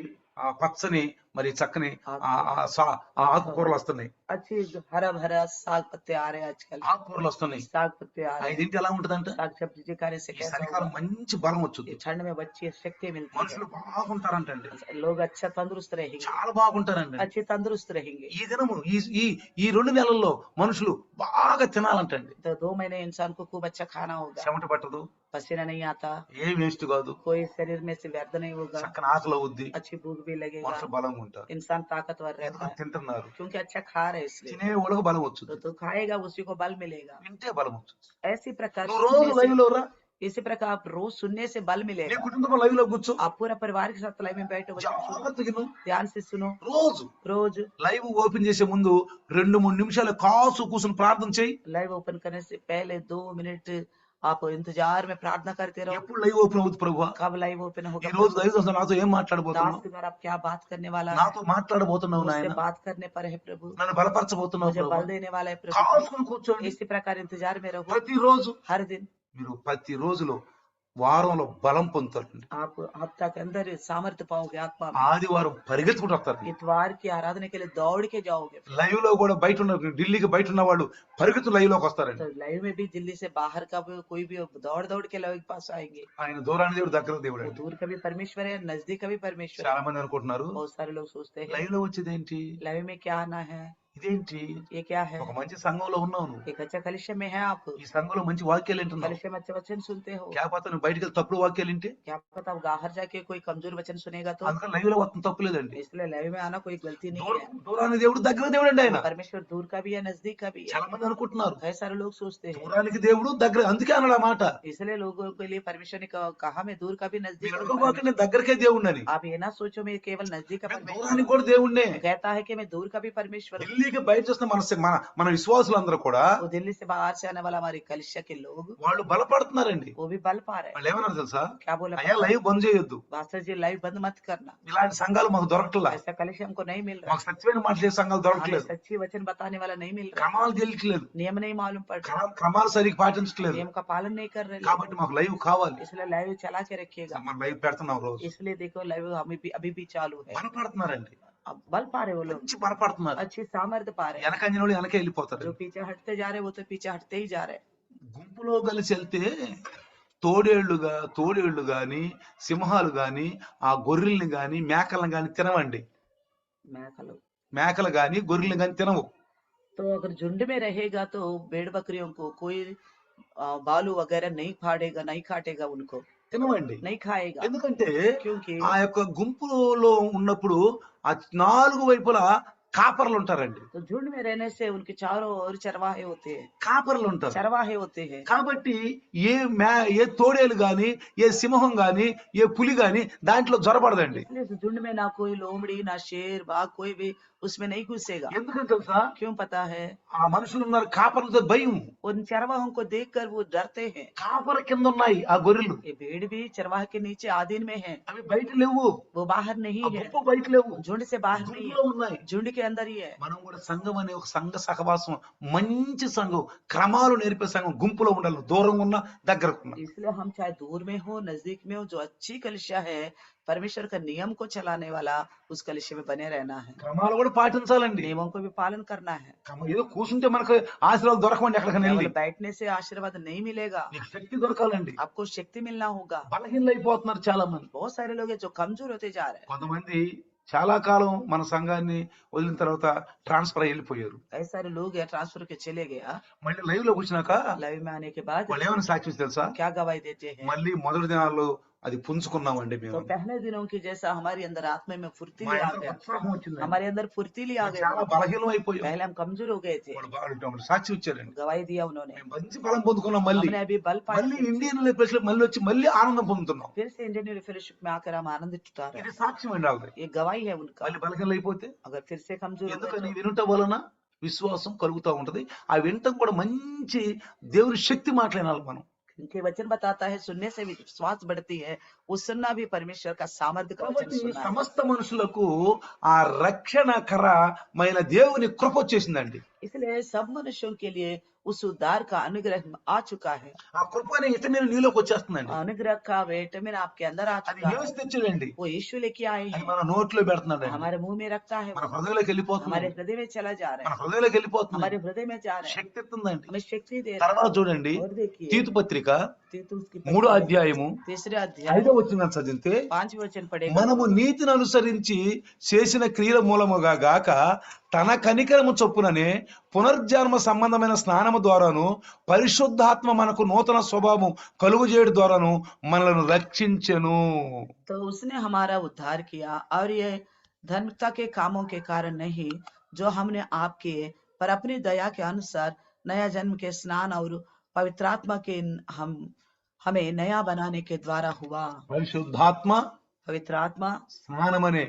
పచ్చని మరి చక్కని हाँ, ఆకుకూరలు వస్తున్నాయి, अच्छी हरा भरा साग पत्ते आ रहे हैं आजकल, ఆకుకూరలు వస్తున్నాయి. साग पत्ते आ रहे हैं। ఐదింటి ఎలా ఉంటదంట, साग सब्जी खाने से ఈ कैसा చలికాలం होगा? మంచి బలం వచ్చింది, ये ठंड में बच्ची शक्ति मिलती మనుషులు బాగుంటారంటండి, है, लोग अच्छा तंदुरुस्त रहेंगे, చాలా బాగుంటారండి. अच्छे तंदुरुस्त रहेंगे। ఈ దినము ఈ 2 నెలల్లో మనుషులు బాగా తినాలంటండి. तो 2 महीने इंसान को खूब अच्छा खाना होगा, చెమట పట్టదు, पसीना नहीं आता, ఏ వేస్ట్ కాదు, कोई शरीर में से व्यर्थ नहीं होगा, చక్కని ఆకలి అవుద్ది, अच्छी भूख भी लगेगा, మనుషులు బలంగా ఉంటారు. इंसान ताकतवर रहता ఎందుకంటే है తింటున్నారు, क्योंकि अच्छा खा रहे हैं इसलिए। తినే వాళ్ళకి బలం వచ్చింది, तो खाएगा उसी को बल मिलेगा। వింటే బలం వచ్చింది. ऐसी प्रकार నువ్వు రోజు सुनने లైవ్ से, లో రా, इसी प्रकार आप रोज सुनने से बल నీ मिलेगा। కుటుంబం లైవ్ లో కూర్చో, आप पूरा परिवार के साथ लाइव में बैठो, वचन सुनो, జాగ్రత్తగా విను. ध्यान से सुनो, రోజు रोज లైవ్ ఓపెన్ చేసే ముందు 2-3 నిమిషాలు కాసు కూర్చుని ప్రార్థన చేయి. लाइव ओपन करने से पहले 2 मिनट आप इंतजार में प्रार्थना करते रहो। ఎప్పుడు లైవ్ ఓపెన్ అవుతుంది ప్రభువా, कब लाइव ओपन ఈ होगा? రోజు లైవ్ వస్తే నాతో ఏం మాట్లాడబోతున్నావు, दास के द्वारा आप क्या बात करने वाला है? నాతో మాట్లాడబోతున్నావు मुझसे నాయన, बात करने पर है प्रभु, నన్ను బలపరచబోతున్నావు मुझे ప్రభు. बल देने वाला है प्रभु। కాసుకుని కూర్చోండి. इसी प्रकार इंतजार में रहो ప్రతిరోజు हर दिन। మీరు ప్రతి రోజులో వారంలో బలం పొందుతారండి. आप हफ्ता के अंदर सामर्थ्य पाओगे आत्मा में। ఆదివారం పరిగెత్తుకుంటూ వస్తారు. इतवार की आराधना के लिए दौड़ के जाओगे। లైవ్ లో కూడా బయట ఉన్న ఢిల్లీకి బయట ఉన్న వాళ్ళు పరిగెత్తు లైవ్ లోకి వస్తారండి. तो लाइव में भी दिल्ली से बाहर का भी कोई भी दौड़ दौड़ के लाइव के पास आएंगे। ఆయన దూరాన్ని దేవుడు దగ్గర దేవుడు वो అండి. दूर का भी परमेश्वर है, नजदीक का भी परमेश्वर है। చాలా మంది అనుకుంటున్నారు बहुत सारे लोग सोचते हैं లైవ్ లో వచ్చేది ఏంటి, लाइव में क्या आना है, ఇదేంటి, ये क्या है? ఒక మంచి సంఘంలో ఉన్నావు నువ్వు, एक अच्छा कलिशा में है आप, ఈ సంఘంలో మంచి వాక్యాలు వింటున్నావు, कलिशा में अच्छे वचन सुनते हो, లేకపోతే నువ్వు బయటికి వెళ్ళి తప్పుడు వాక్యాలు వింటే, क्या पता आप बाहर जाके कोई कमजोर वचन सुनेगा तो। అందుకని లైవ్ లో వస్తుంది తప్పు లేదండి. इसलिए लाइव में आना कोई गलती नहीं है। దూరాన్ని దేవుడు దగ్గర దేవుడు అండి ఆయన. परमेश्वर दूर का भी है, नजदीक का भी है। చాలా మంది అనుకుంటున్నారు कई सारे लोग सोचते हैं, దూరానికి దేవుడు దగ్గర, అందుకే అన్నాడు ఆ మాట, इसलिए लोगों के लिए परमेश्वर ने कहा मैं दूर का भी नजदीक మీరు का भी అనుకోబాకండి परमेश्वर। దగ్గరకే దేవుడు అని, आप ये ना सोचो मैं केवल नजदीक का దూరానికి परमेश्वर కూడా దేవుణ్ణే. हूं। कहता है कि मैं दूर का भी परमेश्वर हूं। ఢిల్లీకి బయట చూస్తే మన విశ్వాసులందరూ కూడా वो दिल्ली से बाहर से आने वाला हमारे कलिशा के लोग, వాళ్ళు బలపడుతున్నారండి. वो भी बल पा रहे हैं। వాళ్ళు ఏమన్నారు తెలుసా, क्या बोला? అయ్యా లైవ్ బంద్ చేయొద్దు, पास्टर जी लाइव बंद मत करना, ఇలాంటి సంఘాలు మాకు దొరకట్లా, ऐसा कलिशा हमको नहीं मिल रहा, మాకు సత్యమైన మాటలు సంఘాలు हमें దొరకట్లేదు, सच्ची वचन बताने वाला नहीं मिल रहा, క్రమాలు తెలియట్లేదు, नियम नहीं मालूम पड़ रहा, క్రమాలు సరిగ్గా పాటించట్లేదు, नियम का पालन नहीं कर रहे लोग। కాబట్టి మాకు లైవ్ కావాలి. इसलिए लाइव चला के रखिएगा। మనం लైవ్ పెడుతున్నాం రోజు, इसलिए देखो लाइव हमें भी अभी भी चालू है। బలపడుతున్నారండి, अब बल पा रहे वो लोग, మంచి బలపడుతున్నారు. अच्छी सामर्थ्य पा रहे हैं। వెనకంజన వాళ్ళు వెనకే వెళ్ళిపోతారు. जो पीछे हटते जा रहे वो तो पीछे हटते ही जा रहे हैं। గుంపులో కలిసి వెళ్తే తోడేళ్లు గాని సింహాలు గాని ఆ గొర్రెల్ని గాని మేకలను గాని తినవండి, మేకలు గాని గొర్రెల్ని గాని తినవు. तो अगर झुंड में रहेगा तो भेड़ बकरियों को कोई बालू वगैरह नहीं फाड़ेगा, नहीं काटेगा, उनको తినవండి. नहीं खाएगा। ఎందుకంటే क्योंकि ఆ యొక్క గుంపులో ఉన్నప్పుడు ఆ 4 వైపులా కాపర్లు ఉంటారండి. तो झुंड में रहने से उनके चारों ओर चरवाहे होते हैं, కాపర్లు ఉంటారు. चरवाहे होते हैं। కాబట్టి ఏ తోడేలు గాని, ఏ సింహం గాని, ఏ పులి గాని దాంట్లో జొరబడదండి. इसलिए उस झुंड में ना कोई लोमड़ी, ना शेर, बाघ कोई भी उसमें नहीं घुसेगा। ఎందుకంటే తెలుసా? क्यों पता है? ఆ మనుషులు ఉన్నారు కాపర్లతో భయం. उन चरवाहों को देखकर वो डरते हैं। కాపర కింద ఉన్నాయి ఆ గొర్రెలు. ये भेड़ भी चरवाहे के नीचे आधीन में है, అవి బయట లేవు. वो बाहर नहीं ఆ है, గుంపు బయట లేవు. झुंड से बाहर नहीं గుంపులో है, ఉన్నాయి. झुंड के अंदर ही है। మనం కూడా సంఘం అనే ఒక సంఘ సహవాసం, మంచి సంఘం, క్రమాలు నేర్పే సంఘం, గుంపులో ఉండాలి. దూరంగా ఉన్న దగ్గరకు ఉన్న. इसलिए हम चाहे दूर में हो, नजदीक में हो, जो अच्छी कलिसिया है, परमेश्वर का नियम को चलाने वाला, उस कलिसिया में बने रहना है। క్రమాలు కూడా పాటించాలండి. नियमों को भी पालन करना है। ఏదో కూర్చుంటే మనకు ఆశీర్వాదాలు దొరకమండి. ఎక్కడికైనా వెళ్ళి केवल बैठने से आशीर्वाद नहीं मिलेगा, నీకు శక్తి దొరకాలండి. आपको शक्ति मिलना होगा। బలహీనలు అయిపోతున్నారు చాలా మంది. बहुत सारे लोग हैं जो कमजोर होते जा रहे हैं। కొంతమంది చాలా కాలం మన సంఘాన్ని వదిలిన తర్వాత ట్రాన్స్ఫర్ అయ్యి వెళ్ళిపోయారు. कई सारे लोग हैं ट्रांसफर के चले गए। మళ్ళీ లైవ్ లోకి వచ్చినాక लाइव में आने के बाद వాళ్ళు ఏమైనా సాక్షి తెలుసా? क्या गवाही देते हैं? మళ్ళీ మొదటి దినాల్లో అది పుంజుకున్నామండి तो మేము. पहले दिनों की जैसा हमारे अंदर आत्मा में మా फुर्तीली आ అందరూ गया, ఉత్సాహం వచ్చిందండి. हमारे अंदर फुर्तीली आ చాలా गई। బలహీనం అయిపోయాం. पहले हम कमजोर हो गए थे, వాళ్ళు సాక్షి ఇచ్చారండి. गवाही दिया उन्होंने, మేము మంచి బలం పొందుకున్నాం. మళ్ళీ हमने अभी बल पाया, మళ్ళీ ఇండియన్ ప్లేస్ లో మళ్ళీ వచ్చి మళ్ళీ ఆనందం పొందుతున్నాం. फिर से इंडियन फेलोशिप में आकर हम आनंदित उठा रहे ఇది हैं। సాక్ష్యం అండి వాళ్ళది. ये गवाही है उनका। మళ్ళీ బలహీనలు అయిపోతే अगर फिर से कमजोर हो ఎందుకని गए వినుట వలన విశ్వాసం కలుగుతూ ఉంటది. ఆ వినటం కూడా మంచి దేవుని శక్తి మాట్లాడాలి మనం. क्योंकि वचन बताता है सुनने से विश्वास बढ़ती है, वो सुनना भी परमेश्वर का सामर्थ्य का वचन కాబట్టి सुनना है। సమస్త మనుషులకు ఆ రక్షణకరమైన దేవుని కృప వచ్చేసిందండి. इसलिए सब मनुष्यों के लिए उस उद्धार का अनुग्रह आ चुका है। ఆ కృప అనే విటమిన్ నీలోకి వచ్చేస్తుందండి. अनुग्रह का विटामिन आपके अंदर आ అది चुका है। యేసు తెచ్చాడండి. वो यीशु लेके आए అది हैं, మన నోట్లో పెడుతున్నాడు. हमारे मुंह में रखता है, మన హృదయంలోకి వెళ్ళిపోతుంది. हमारे हृदय में चला जा रहा మన है, హృదయంలోకి వెళ్ళిపోతుంది. हमारे हृदय में जा रहा है, శక్తి ఇస్తుందండి. हमें शक्ति दे रहा తర్వాత చూడండి है। और देखिए తీతు పత్రిక तीतुस की 3వ అధ్యాయము तीसरे अध्याय 5వ వచనం చదివితే 5 वचन पढ़ेगा। మనము నీతిని అనుసరించి చేసిన క్రియల మూలముగా గాక తన కనికరము చొప్పుననే పునర్జన్మ సంబంధమైన స్నానము ద్వారాను పరిశుద్ధాత్మ మనకు నూతన స్వభావం కలుగు చేయడం ద్వారాను మనలను రక్షించెను. तो उसने हमारा उद्धार किया, और ये धर्मता के कामों के कारण नहीं जो हमने आप किए, पर अपनी दया के अनुसार नया जन्म के स्नान और पवित्रात्मा के हमें नया बनाने के द्वारा हुआ। పరిశుద్ధాత్మ पवित्र आत्मा, స్నానం అనే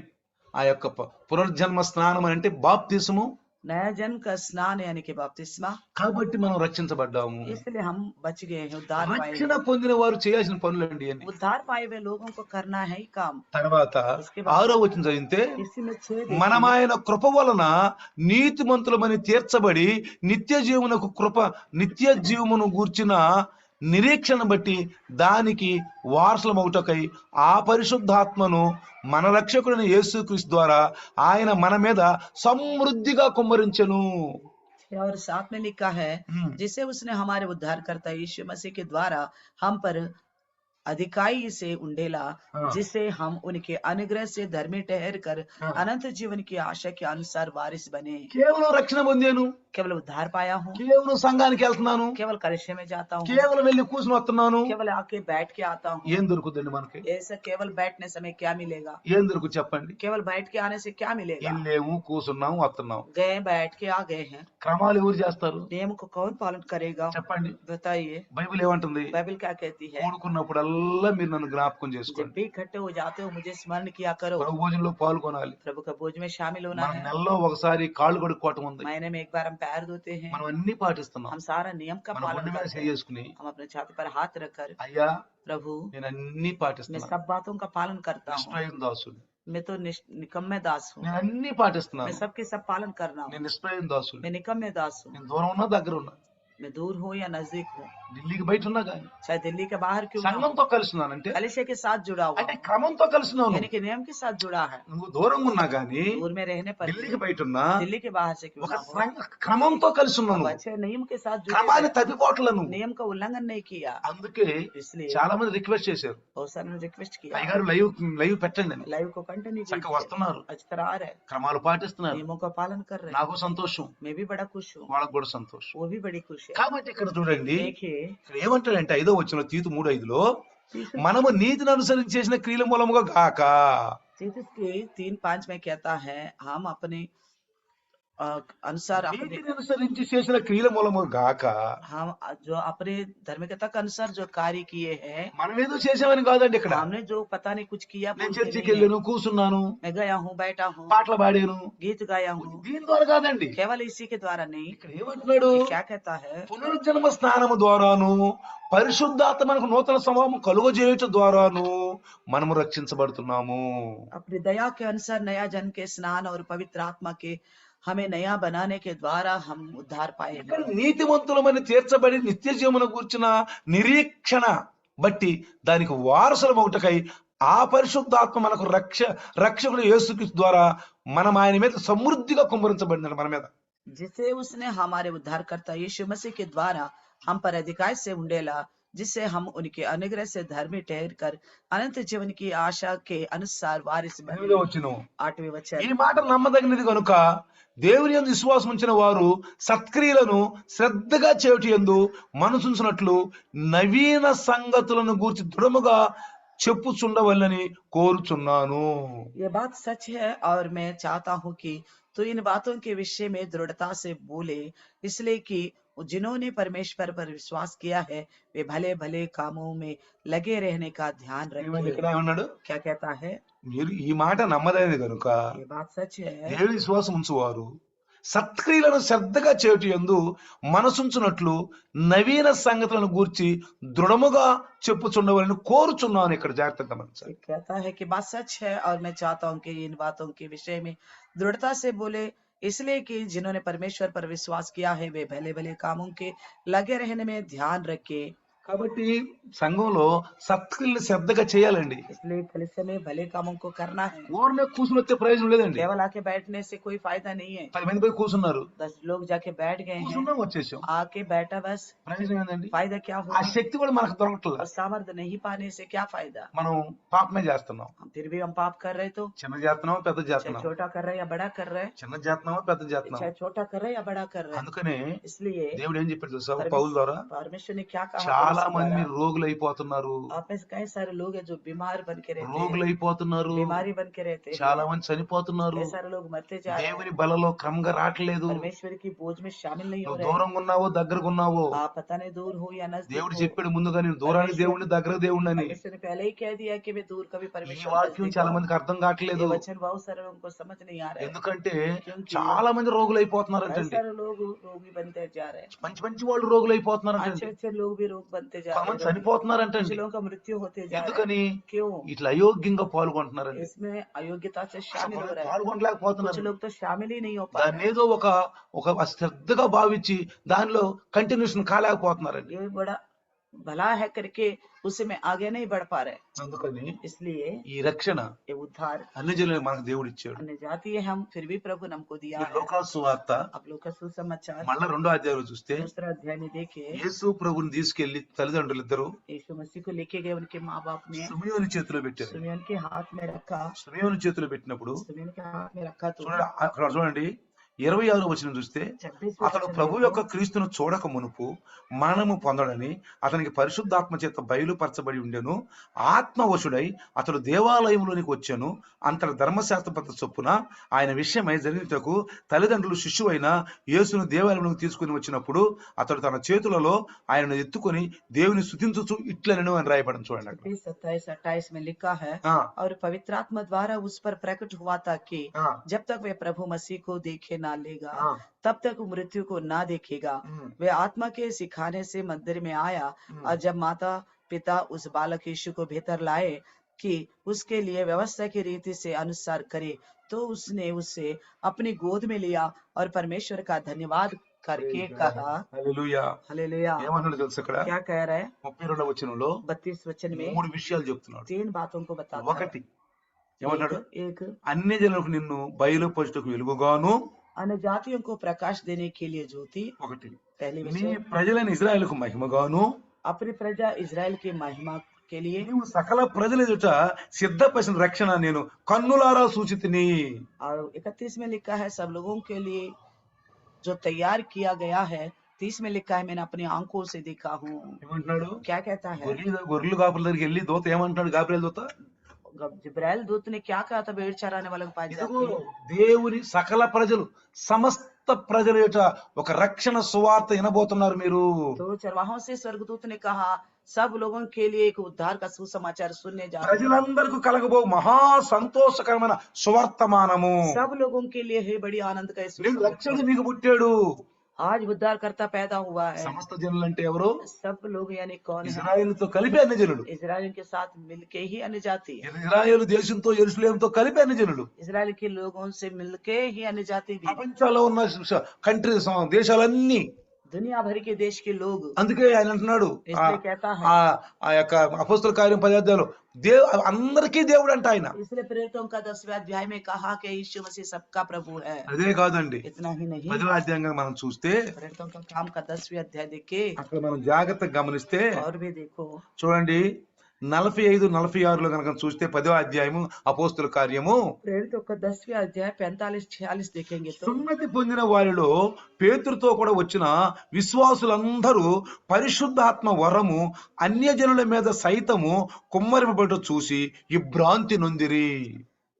ఆ యొక్క పునర్జన్మ స్నానం అంటే బాప్తిసము. नया जन्म का स्नान यानी कि बपतिस्मा। కాబట్టి మనం రక్షించబడ్డాము. इसलिए हम बच गए हैं, उद्धार पाए రక్షణ हैं। పొందిన వారు చేయాల్సిన పనులండి అని. उद्धार पाए हुए लोगों को करना है ही काम। తర్వాత 6వ వచనం చదివితే इसी में 6 देखिए, మనం ఆయన కృప వలన నీతిమంతులమని తీర్చబడి నిత్య జీవమును గూర్చిన నిరీక్షణ బట్టి దానికి వారసులమౌటకై ఆ పరిశుద్ధాత్మను మన రక్షకుడైన యేసుక్రీస్తు ద్వారా ఆయన మన మీద సమృద్ధిగా కుమ్మరించెను. और साथ में लिखा है जिसे उसने हमारे उद्धारकर्ता यीशु मसीह के द्वारा हम पर अधिकाई से उंडेला, जिसे हम उनके अनुग्रह से धर्मी ठहर कर अनंत जीवन की आशा के अनुसार वारिस बने। కేవలం రక్షణ పొందాను, केवल उद्धार पाया हूँ, కేవలం సంఘానికి వెళ్తున్నాను, केवल कलिसिया में जाता हूँ, కేవలం వెళ్ళి కూర్చుని వస్తున్నాను, केवल आके बैठ के आता हूँ। ఏం దొరుకుతుంది మనకి? ऐसा केवल बैठने समय क्या मिलेगा? ఏం దొరుకు చెప్పండి? केवल बैठ के आने से क्या मिलेगा? వెళ్ళేము, కూర్చున్నాము, వస్తున్నాము. गए, बैठ के आ गए हैं। క్రమాలు ఎవరు చేస్తారు नियम को कौन पालन करेगा? చెప్పండి. बताइए, బైబిల్ ఏమంటుంది? बाइबल क्या कहती है? కూడుకున్నప్పుడల్లా మీరు నన్ను జ్ఞాపకం जब చేసుకోండి. भी इकट्ठे हो जाते हो मुझे स्मरण किया करो। ప్రభు భోజనంలో పాల్గొనాలి. प्रभु का भोज में शामिल होना మనం है। నెలలో ఒకసారి కాళ్ళు కడుక్కోవటం ఉంది. महीने में एक बार हम पैर धोते हैं। మనం అన్ని పాటిస్తున్నాం. हम सारा नियम का మనం पालन ఒంటి మీద करते हैं। చేసుకుని हम अपने छाती पर हाथ रखकर, అయ్యా प्रभु నేను అన్ని मैं పాటిస్తున్నాను. सब बातों का पालन करता हूँ। నిష్ప్రయోజన దాసుడు. मैं तो निकम्मे दास हूँ। నేను అన్ని मैं పాటిస్తున్నాను. सबके सब पालन कर रहा हूँ। నేను నిష్ప్రయోజన దాసుడు. मैं निकम्मे दास हूँ। నేను దూరం ఉన్నా దగ్గర ఉన్నా, मैं दूर हूँ या नजदीक हूँ, ఢిల్లీకి బయట ఉన్నా కానీ चाहे दिल्ली के बाहर क्यों ना हो, సంఘంతో కలుస్తున్నానంటే कलिसिया के साथ जुड़ा हुआ అంటే हूँ, క్రమంతో కలుస్తున్నాను. यानी कि नियम के साथ जुड़ा है। నువ్వు దూరంగా ఉన్నా కానీ दूर में रहने पर ఢిల్లీకి బయట ఉన్నా दिल्ली के बाहर से क्यों ఒక ना हो, క్రమంతో కలిసి ఉన్నాను. अच्छे नियम के साथ जुड़े క్రమాన్ని हैं, తప్పిపోవట్లను. नियम का उल्लंघन नहीं किया। అందుకే इसलिए చాలా మంది రిక్వెస్ట్ చేశారు, बहुत सारे ने रिक्वेस्ट किया అయ్యగారు లైవ్ పెట్టండి అని. लाइव को कंटिन्यू చక్కగా వస్తున్నారు, अच्छा आ रहा है, క్రమాలు పాటిస్తున్నారు. नियमों का पालन कर रहे हैं। నాకు సంతోషం, मैं भी बड़ा खुश हूँ, వాళ్ళకు కూడా సంతోషం. वो भी बड़ी खुश है। కాబట్టి ఇక్కడ చూడండి, देखिए ఇక్కడ ఏమంటాడంటే 5వ వచనంలో తీతు 3:5లో మనము నీతిని అనుసరించి చేసిన క్రియల మూలముగా గాక. तीतुस के 3:5 में कहता है हम अपने अनुसार अपने నీతిని అనుసరించి చేసిన క్రియల మూలము గాక हम जो अपने धार्मिकता के अनुसार जो कार्य किए हैं, మనం ఏదో చేసామని కాదండి ఇక్కడ. हमने जो पता नहीं कुछ किया నేను बोल के చర్చికి नहीं है। వెళ్ళాను, కూర్చున్నాను, मैं गया हूँ, बैठा हूँ, పాటలు పాడాను, गीत गाया हूँ, దీని ద్వారా కాదండి. केवल इसी के द्वारा नहीं। ఇక్కడ ఏమంటున్నాడు? ये क्या कहता है? పునరుజ్జన్మ స్నానము ద్వారాను పరిశుద్ధాత్మ మనకు నూతన స్వభావం కలుగజేయటం ద్వారాను మనము రక్షించబడుతున్నాము. अपनी दया के अनुसार नया जन्म के स्नान और पवित्र आत्मा के हमें नया बनाने के द्वारा हम उद्धार ఇక్కడ पाएंगे। నీతిమంతులమని తీర్చబడి నిత్య జీవన కూర్చున్న నిరీక్షణ బట్టి దానికి వారసులం ఒకటకై ఆ పరిశుద్ధాత్మ మనకు రక్షకుడు యేసుక్రీస్తు ద్వారా మనం ఆయన మీద సమృద్ధిగా కుమ్మరించబడింది మన మీద. जिसे उसने हमारे उद्धारकर्ता यीशु मसीह के द्वारा हम पर अधिकार से उंडेला, जिससे हम उनके अनुग्रह से धर्मी ठहर कर अनंत जीवन की आशा के अनुसार वारिस बने। 8వ వచనం. 8वें ఈ वचन। మాట నమ్మదగినది కనుక దేవుని యందు విశ్వాసం ఉంచిన వారు సత్క్రియలను శ్రద్ధగా చేయుట యందు మనసుంచినట్లు నవీన సంగతులను గూర్చి దృఢముగా చెప్పుచుండవల్లని కోరుచున్నాను. ये बात सच है और मैं चाहता हूँ कि तू इन बातों के विषय में दृढ़ता से बोले, इसलिए कि जिन्होंने परमेश्वर पर विश्वास किया है वे भले भले कामों में लगे रहने का ध्यान ఏమండి ఇక్కడ रखें। ఏమన్నాడు? क्या कहता है? మీరు ఈ మాట నమ్మదగినది కనుక ये बात सच है। దేవుని విశ్వాసం ఉంచువారు సత్క్రియలను శ్రద్ధగా చేయుట యందు మనసుంచునట్లు నవీన సంగతులను గూర్చి దృఢముగా చెప్పుచుండవలని కోరుచున్నాను. ఇక్కడ జాగ్రత్తగా గమనించాలి. कहता है कि बात सच है और मैं चाहता हूँ कि इन बातों के विषय में दृढ़ता से बोले, इसलिए कि जिन्होंने परमेश्वर पर विश्वास किया है वे भले भले कामों के लगे रहने में ध्यान रखे। కాబట్టి సంఘంలో సత్క్రియలు శ్రద్ధగా చేయాలండి. इसलिए कलीसिया में भले कामों को करना है। ఊరినే కూర్చుని వచ్చే ప్రయోజనం లేదండి. केवल आके बैठने से कोई फायदा नहीं है। 10 మంది పోయి కూర్చున్నారు, 10 लोग जाके बैठ गए हैं, కూర్చున్నాం వచ్చేసాం, आके बैठा बस, ప్రయోజనం ఏందండి? फायदा क्या ఆ हुआ? శక్తి కూడా మనకు దొరకట్లేదు. और सामर्थ्य नहीं पाने से क्या फायदा? మనం పాపమే చేస్తున్నాం. फिर भी हम पाप कर रहे तो, చిన్న చేస్తున్నామా పెద్ద चाहे చేస్తున్నాం, छोटा कर रहे या बड़ा कर रहे, చిన్న చేస్తున్నామా పెద్ద చేస్తున్నాం. चाहे छोटा कर रहे या बड़ा कर रहे। అందుకనే इसलिए దేవుడు ఏం చెప్పాడు తెలుసా పౌలు ద్వారా? परमेश्वर ने क्या कहा? చాలా पौलुस మంది द्वारा, రోగులు అయిపోతున్నారు, आप में से कई सारे लोग हैं जो बीमार बन के रहते రోగులు हैं, అయిపోతున్నారు, बीमारी बन के रहते हैं, చాలా మంది చనిపోతున్నారు, कई सारे लोग मरते जा रहे हैं, దేవుని బలలో క్రమంగా రావట్లేదు. परमेश्वर की बोझ में शामिल नहीं हो నువ్వు रहे। దూరంగా ఉన్నావో దగ్గరకు ఉన్నావో, आप पता नहीं दूर हो या नजदीक దేవుడు हो। చెప్పాడు ముందుగా నేను దూరానికి దేవుడిని దగ్గర దేవుడిని అని. परमेश्वर ने पहले ही कह दिया कि मैं दूर कभी ఈ परमेश्वर వాక్యం नजदीक చాలా हूं। మందికి అర్థం కావట్లేదు. ये वचन बहुत सारे लोगों को समझ नहीं आ रहा है, ఎందుకంటే क्योंकि చాలా మంది రోగులు कई అయిపోతున్నారంటండి. सारे लोग रोगी बनते जा रहे हैं, మంచి మంచి వాళ్ళు రోగులు अच्छे అయిపోతున్నారంటండి. अच्छे लोग भी रोग बनते जा रहे కొంతమంది हैं, कुछ చనిపోతున్నారంటండి. लोगों का मृत्यु होते जा रहा है। ఎందుకని? क्यों? ఇట్లా అయోగ్యంగా పాల్గొంటున్నారండి. इसमें अयोग्यता से शामिल हो रहा है। कुछ పాల్గొనలేకపోతున్నారు. लोग तो शामिल ही नहीं हो पा దాన్ని रहे। ఏదో ఒక ఒక శ్రద్ధగా భావించి దానిలో కంటిన్యూషన్ కాలేకపోతున్నారండి. ये बड़ा भला है करके उसमें आगे नहीं बढ़ पा रहे। అందుకని इसलिए ఈ రక్షణ ये उद्धार అన్ని జనులకు మనకు దేవుడు ఇచ్చాడు. अन्य जाति है हम, फिर भी प्रभु ने हमको दिया ఈ है। లోకాసు వార్త आप लोग का सुसमाचार మళ్ళా 2వ అధ్యాయంలో చూస్తే दूसरा अध्याय में देखिए, యేసు ప్రభుని తీసుకెళ్లి తల్లిదండ్రులు ఇద్దరు यीशु मसीह को लेके गए, उनके माँ बाप ने సుమియోని చేతిలో పెట్టారు. सुमियन के हाथ में रखा। సుమియోని చేతిలో పెట్టినప్పుడు सुमियन के हाथ में रखा तो చూడండి, అక్కడ చూడండి 26వ వచనం చూస్తే 26वें అతడు वचन ప్రభు देखो, యొక్క క్రీస్తును చూడక మునుపు మరణము పొందడని అతనికి పరిశుద్ధాత్మ చేత బయలుపరచబడి ఉండెను. ఆత్మవశుడై అతడు దేవాలయంలోనికి వచ్చాను. అంతటి ధర్మశాస్త్ర పద్ధతి చొప్పున ఆయన విషయమై జరిగినకు తల్లిదండ్రులు శిశువైన యేసును దేవాలయంలోకి తీసుకుని వచ్చినప్పుడు అతడు తన చేతులలో ఆయనను ఎత్తుకొని దేవుని స్తుతించుచు ఇట్లనెను అని రాయబడింది. చూడండి అక్కడ. 27, 28 में लिखा है, ఆ, और पवित्र आत्मा द्वारा उस पर प्रकट हुआ था कि ఆ, जब तक वे प्रभु मसीह को देखे ना लेगा, ఆ, तब तक वो मृत्यु को ना देखेगा। ఉమ్, वे आत्मा के सिखाने से मंदिर में आया, ఉమ్. और जब माता पिता उस बालक यीशु को भीतर लाए कि उसके लिए व्यवस्था की रीति से अनुसार करे, तो उसने उसे अपनी गोद में लिया और परमेश्वर का धन्यवाद करके कहा, హల్లెలూయా. हालेलुया। ఏమన్నాడు తెలుసు ఇక్కడ क्या कह रहा है? 32వ వచనంలో 32 वचन में 3 విషయాలు చెప్తున్నాడు. 3 बातों को बताता है। ఒకటి ఏమన్నాడు? एक అన్ని జనులకు నిన్ను బయలుపరచుటకు వెలుగుగాను. अन्य जातियों को प्रकाश देने के लिए ज्योति। ఒకటి पहली నీ विषय, ప్రజలైన ఇజ్రాయేలుకు మహిమగాను. अपनी प्रजा इजराइल की महिमा के लिए। నీవు సకల ప్రజల ఎదుట సిద్ధపరిచిన రక్షణ నేను కన్నులారా సూచితిని. और 31 में लिखा है, सब लोगों के लिए जो तैयार किया गया है। 30 में लिखा है, मैंने अपनी आंखों से देखा हूँ। ఏమంటున్నాడు? क्या कहता है? గొర్రెలు కాపుల దగ్గరికి వెళ్ళి దూత ఏమంటున్నాడు? గాబ్రియల్ దూత जिब्राइल दूत ने क्या कहा था भेड़ चराने वालों के पास ఇదిగో जाके? దేవుని సకల ప్రజలు సమస్త ప్రజల యొక్క ఒక రక్షణ సువార్త వినబోతున్నారు మీరు. तो चरवाहों से स्वर्गदूत ने कहा सब लोगों के लिए एक उद्धार का सुसमाचार सुनने जा रहे हैं। ప్రజలందరికీ కలగబో మహా సంతోషకరమైన సువర్తమానము. सब लोगों के लिए है बड़ी आनंद का ये నీకు सुसमाचार। రక్షకుడు నీకు పుట్టాడు. आज उद्धारकर्ता पैदा हुआ है। సమస్త జనులు అంటే ఎవరు? सब लोग यानी कौन है? ఇజ్రాయేలుతో కలిపి అన్ని జనులు. इजराइल के साथ मिलके ही अन्य जाति है। ఇజ్రాయేలు దేశంతో యెరూషలేముతో కలిపి అన్ని జనులు. इजराइल के लोगों से मिलके ही अन्य जाति भी। ప్రపంచంలో ఉన్న కంట్రీస్ దేశాలన్నీ. दुनिया भर के देश के लोग। అందుకే ఆయన అంటున్నాడు इसलिए कहता है, ఆ యొక్క అపోస్తల కార్యం 10వ అధ్యాయంలో అందరికీ దేవుడు అంట ఆయన. इसलिए प्रेरितों का 10वें अध्याय में कहा कि यीशु मसीह सबका प्रभु है। అదే కాదండి, इतना ही नहीं, 10వ అధ్యాయంగా మనం చూస్తే प्रेरितों का काम का 10वें अध्याय देखे అక్కడ మనం జాగ్రత్తగా గమనిస్తే और भी देखो, చూడండి 45, 46లో కనుక చూస్తే 10వ అధ్యాయము అపోస్తల కార్యము प्रेरितों का 10वें अध्याय 45, 46 देखेंगे तो సున్నతి పొందిన వారిలో పేతురుతో కూడా వచ్చిన విశ్వాసులందరూ పరిశుద్ధాత్మ వరము అన్యజనుల మీద సైతము కుమ్మరింపబడుట చూసి విభ్రాంతి నొందిరి.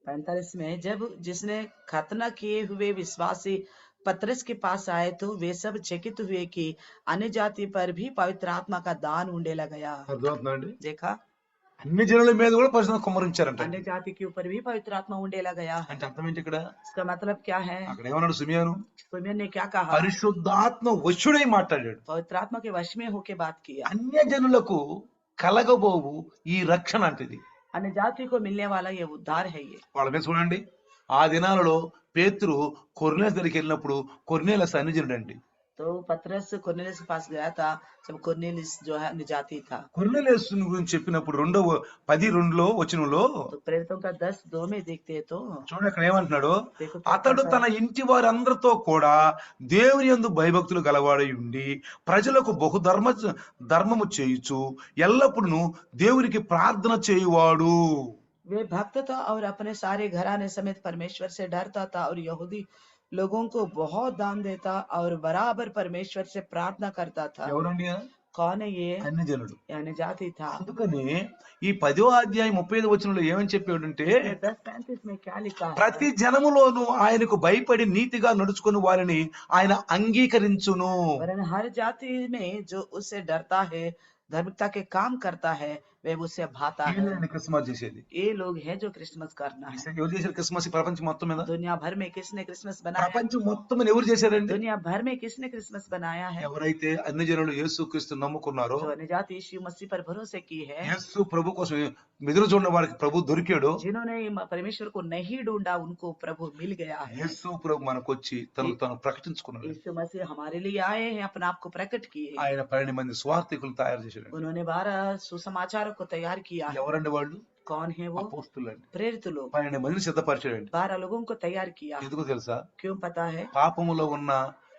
45 में जब जिसने खतना किए हुए विश्वासी पतरस के पास आए तो वे सब चकित हुए कि अन्य जाति पर भी पवित्र आत्मा का दान उंडेला गया। అర్థమవుతుందండి? देखा, అన్ని జనుల మీద కూడా పరిశుద్ధ కుమ్మరించారంట. अन्य जाति के ऊपर भी पवित्र आत्मा उंडेला गया है। అంటే అర్థం ఏంటి ఇక్కడ? इसका मतलब क्या है? అక్కడ ఏమన్నాడు సిమియోను? सिमोन ने क्या कहा? పరిశుద్ధాత్మ వశుడై మాట్లాడాడు. पवित्र आत्मा के वश में होके बात किया। అన్య జనులకు కలగబోవు ఈ రక్షణ అంటది. अन्य जाति को मिलने वाला ये उद्धार है। ये వాళ్ళ మీద చూడండి, ఆ దినాలలో పేతురు కొర్నేలియస్ దగ్గరికి వెళ్ళినప్పుడు కొర్నేలియస్ అన్య జనుడు అండి. तो पतरस कुरनेलियस के पास गया था जब कुरनेलियस जो है अन्य जाति था। కొర్నేలియస్ గురించి చెప్పినప్పుడు 10:2 వచనంలో तो प्रेरितों का 10:2 में देखते हैं तो చూడండి అక్కడ ఏమంటున్నాడు, देखो అతడు తన ఇంటి వారందరితో కూడా దేవుని యందు భయభక్తులు గలవాడై ఉండి ప్రజలకు ధర్మము చేయుచు ఎల్లప్పుడూ దేవునికి ప్రార్థన చేయువాడు. वे भक्त था और अपने सारे घराने समेत परमेश्वर से डरता था और यहूदी लोगों को बहुत दान देता और बराबर परमेश्वर से प्रार्थना करता था। ఎవరండి? कौन है ये? అన్య జనుడు. यानी जाति था। అందుకని ఈ 10వ అధ్యాయం 35 వచనంలో ఏమని చెప్పాడంటే, 10:35 में क्या लिखा है? ప్రతి జనములోను ఆయనకు భయపడి నీతిగా నడుచుకుని వారిని ఆయన అంగీకరించును. वरन हर जाति में जो उससे डरता है, धार्मिकता के काम करता है, वे उससे भाता है। వీళ్ళని క్రిస్మస్ చేసేది. ये लोग हैं जो क्रिसमस करना है। ఎవరు చేశారు క్రిస్మస్? ఈ ప్రపంచం మొత్తం మీద. दुनिया भर में किसने क्रिसमस बनाया? ప్రపంచం మొత్తం మీద ఎవరు చేశారండి? दुनिया भर में किसने क्रिसमस बनाया है? ఎవరైతే అన్ని జనులు యేసుక్రీస్తు నమ్ముకున్నారో, जो अन्य जाति यीशु मसीह पर भरोसे की है, యేసు ప్రభు కోసం ఎదురు చూడని వారికి ప్రభు దొరికాడు. जिन्होंने परमेश्वर को नहीं ढूंढा उनको प्रभु मिल गया है। యేసు ప్రభు మనకొచ్చి తను ప్రకటించుకున్నాడు. यीशु मसीह हमारे लिए आए हैं, अपने आप को प्रकट किए। ఆయన 12 మంది స్వార్థికులు తయారు చేశాడు. उन्होंने 12 सुसमाचारों को तैयार किया है। ఎవరండి వాళ్ళు? कौन है वो? అపోస్తులండి. प्रेरित लोग। 12 మందిని సిద్ధపరిచాడండి. 12 लोगों को तैयार किया। ఎందుకో తెలుసా? क्यों पता है? పాపములో ఉన్న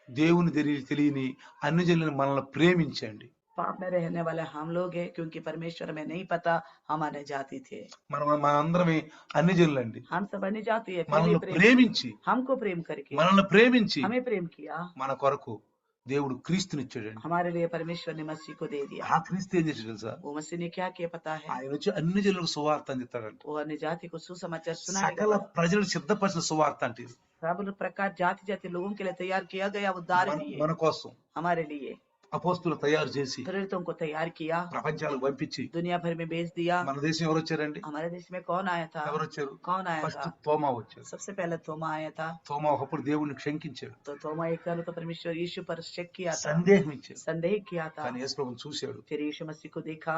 దేవుని తెలియని అన్ని జనులను మనల్ని ప్రేమించండి. पाप में रहने वाले हम लोग हैं क्योंकि परमेश्वर में नहीं पता हम अन्य जाति थे। మనందరమే అన్ని జనులండి. हम सब अन्य जाति है, మనల్ని ప్రేమించి हमको प्रेम करके మనల్ని ప్రేమించి हमें प्रेम किया। మన కొరకు దేవుడు క్రీస్తునిచ్చాడండి. हमारे लिए परमेश्वर ने मसीह को दे दिया। ఆ క్రీస్తు ఏం చేశాడు తెలుసా? वो मसीह ने क्या किया पता है? ఆయన వచ్చి అన్ని జనులకు సువార్త అందిస్తాడంట. वो अन्य जाति को सुसमाचार సకల सुनाएगा। ప్రజలు సిద్ధపరిచిన సువార్త అంటే ఇది. सब प्रकार जाति जाति लोगों के लिए तैयार किया गया उद्धार भी है। మన కోసం हमारे लिए అపోస్తులు తయారు చేసి प्रेरितों को तैयार किया, ప్రపంచాలకు పంపించి दुनिया भर में भेज दिया। మన దేశం ఎవరు వచ్చారండి? हमारे देश में कौन आया था? ఎవరు వచ్చారు? कौन आया ఫస్ట్ था? తోమా వచ్చారు. सबसे पहले थोमा आया था। తోమా ఒకప్పుడు దేవుడిని శంకించాడు, तो थोमा एक साल तो परमेश्वर यीशु पर शक किया था, సందేహం ఇచ్చాడు. संदेह किया था। కానీ యేసు ప్రభువుని చూశాడు, फिर यीशु मसीह को देखा,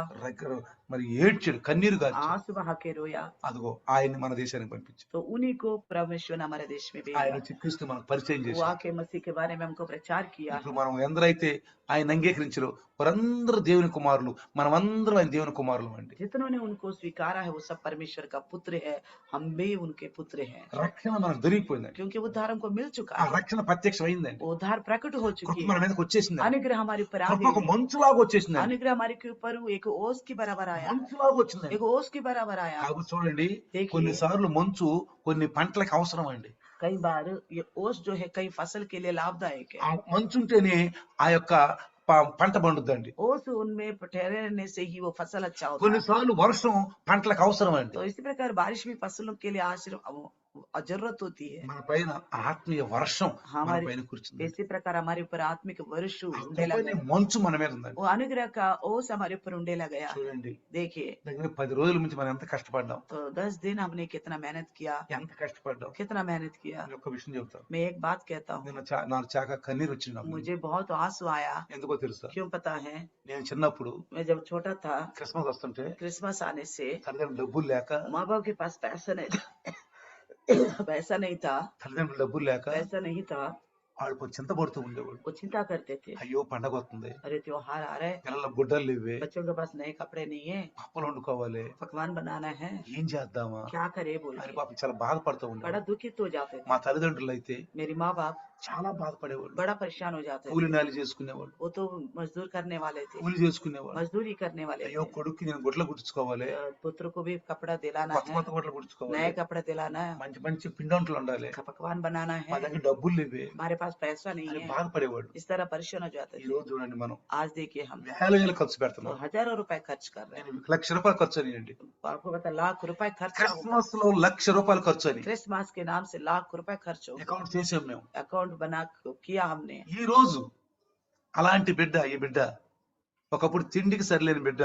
మరి ఏడ్చాడు, కన్నీరు గార్చాడు. आंसू बहा के रोया। అదిగో ఆయన్ని మన దేశానికి పంపించాడు. तो उन्हीं को परमेश्वर ने हमारे देश में ఆయన भेजा। వచ్చి క్రీస్తు మనకు పరిచయం वो చేశాడు. आके मसीह के बारे में हमको प्रचार किया। ఇప్పుడు మనం ఎందరైతే ఆయన అంగీకరించారో వారందరూ దేవుని కుమారులు, మనమందరం ఆయన దేవుని కుమారులు అండి. जितनों ने उनको स्वीकारा है वो सब परमेश्वर का पुत्र है, हम भी उनके पुत्र हैं। రక్షణ మనకు దొరికిపోయిందండి. क्योंकि उद्धार हमको मिल चुका ఆ है, రక్షణ ప్రత్యక్షమైందండి. उद्धार प्रकट हो కృప चुकी మన है, మీదకి వచ్చేసింది. अनुग्रह हमारे ऊपर आ కృప ఒక गई है। మంచులాగా వచ్చేసిందండి. अनुग्रह हमारे के ऊपर एक ओस की बराबर आया, మంచులాగా వచ్చిందండి. एक ओस की बराबर आया। కాబట్టి చూడండి, देखिए। కొన్నిసార్లు మంచు కొన్ని పంటలకు అవసరం అండి. कई बार ये ओस जो है कई फसल के लिए लाभदायक ఆ है। మంచు ఉంటేనే ఆ యొక్క పంట పండుద్దండి. ओस उनमें ठहरने से ही वो फसल अच्छा होता है। కొన్నిసార్లు వర్షం పంటలకు అవసరం అండి. तो इसी प्रकार बारिश भी फसलों के लिए जरूरत होती है। మన పైన ఆత్మీయ వర్షం మన हमारे పైన కురిచిందండి. इसी प्रकार हमारे ऊपर आत्मिक वर्ष ఆ उंडेला కృపని गया, మంచు మన మీద ఉందండి. वो अनुग्रह का ओस हमारे ऊपर उंडेला गया। చూడండి, देखिए, దగ్గర 10 రోజుల నుంచి మనం ఎంత కష్టపడ్డాం, तो 10 दिन हमने कितना मेहनत किया, ఎంత కష్టపడ్డాం. कितना मेहनत किया। నేను ఒక విషయం చెప్తాను. मैं एक बात कहता हूँ, నాకు చాక కన్నీరు వచ్చింది. నాకు मुझे बहुत आंसू आया। ఎందుకో తెలుసా? क्यों पता है? నేను చిన్నప్పుడు मैं जब छोटा था, క్రిస్మస్ వస్తుంటే क्रिसमस आने से తల్లిదండ్రులు డబ్బులు లేక, माँ बाप के पास पैसा नहीं था। पैसा नहीं था, తల్లిదండ్రులు డబ్బులు లేక पैसा नहीं था, వాళ్ళు కొంచెం చింతపడుతూ ఉండేవాళ్ళు. वो चिंता करते थे, అయ్యో పండగ వస్తుంది, अरे त्योहार आ रहा है, పిల్లల గుడ్డలు ఇవ్వే, बच्चों के पास नए कपड़े नहीं है, పప్పులు వండుకోవాలి, पकवान बनाना है, ఏం చేద్దామా क्या करे बोल అని के పాపం చాలా బాధపడుతూ बड़ा ఉండేవాళ్ళు. दुखित हो जाते మా थे। తల్లిదండ్రులు అయితే मेरी माँ बाप చాలా బాధపడేవాళ్ళు. बड़ा परेशान हो जाते थे। కూలినాలి చేసుకునేవాళ్ళు, वो तो मजदूर करने वाले थे, కూలి చేసుకునేవాళ్ళు. मजदूरी करने वाले అయ్యో थे। కొడుక్కి నేను గుడ్లు కుట్టించుకోవాలి, पुत्र को भी कपड़ा दिलाना కొత్త है, కొత్త గుడ్లు కుట్టించుకోవాలి, नए कपड़े दिलाना है, మంచి మంచి పిండంట్లు ఉండాలి, पकवान बनाना మా है, దగ్గర డబ్బులు ఇవ్వే हमारे पास पैसा नहीं అని है, బాధపడేవాడు. इस तरह परेशान हो जाते ఈ थे। రోజు చూడండి, మనం आज देखिए हम వేల వేలు ఖర్చు तो పెడుతున్నాం. हजारों रुपए खर्च कर रहे हैं। నేను ₹1,00,000 ఖర్చు అనియండి, आपको पता, लाख रुपए खर्च होगा। క్రిస్మస్ లో ₹1,00,000 ఖర్చు అని क्रिसमस के नाम से लाख रुपए खर्च होगा। అకౌంట్ చేసాం మేము. अकाउंट बना किया हमने। ఈ రోజు అలాంటి బిడ్డ, ఈ బిడ్డ ఒకప్పుడు తిండికి సరిలేని బిడ్డ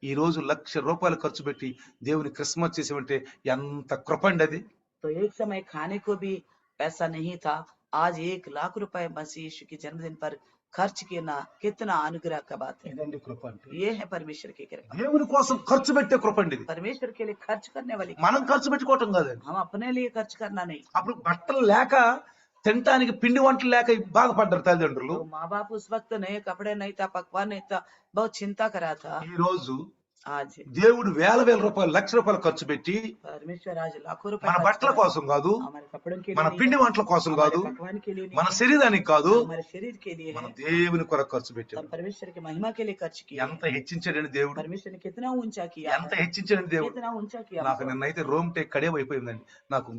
ఈ రోజు ₹1,00,000 ఖర్చు పెట్టి దేవుని క్రిస్మస్ చేసామంటే ఎంత కృపండి అది. तो एक समय खाने को भी पैसा नहीं था, आज 1 लाख रुपए मसीह यीशु के जन्मदिन पर खर्च किया, कितना अनुग्रह का बात है। ఇదండి కృప అంటే. ये है परमेश्वर की कृपा। దేవుని కోసం ఖర్చు పెట్టే కృప అండి ఇది. परमेश्वर के लिए खर्च करने वाली మనం कृपा। ఖర్చు పెట్టుకోవటం కాదండి. हम अपने लिए खर्च करना नहीं। అప్పుడు బట్టలు లేక, తినటానికి పిండి వంటలు లేక బాధపడ్డారు తల్లిదండ్రులు. तो माँ बाप उस वक्त नए कपड़े नहीं था, पकवान नहीं था, बहुत चिंता करा था। ఈ రోజు आज దేవుడు వేల వేల రూపాయలు, ₹1,00,000 ఖర్చు పెట్టి परमेश्वर आज लाखों रुपए మన खर्च బట్టల कर रहा है। కోసం కాదు, हमारे कपड़ों के लिए మన नहीं పిండి है, వంటల కోసం हमारे కాదు, पकवान के लिए మన नहीं है, శరీరానికి కాదు, हमारे शरीर के लिए మన है, దేవుని కొరకు ఖర్చు పెట్టాడు. हम परमेश्वर की महिमा के लिए खर्च किया। ఎంత హెచ్చించాడండి దేవుడు, परमेश्वर ने कितना ऊंचा किया ఎంత है, హెచ్చించాడండి దేవుడు. कितना ऊंचा किया నాకు हमको। నిన్నైతే రోమ్ టేక్ కడియం అయిపోయిందండి. నాకు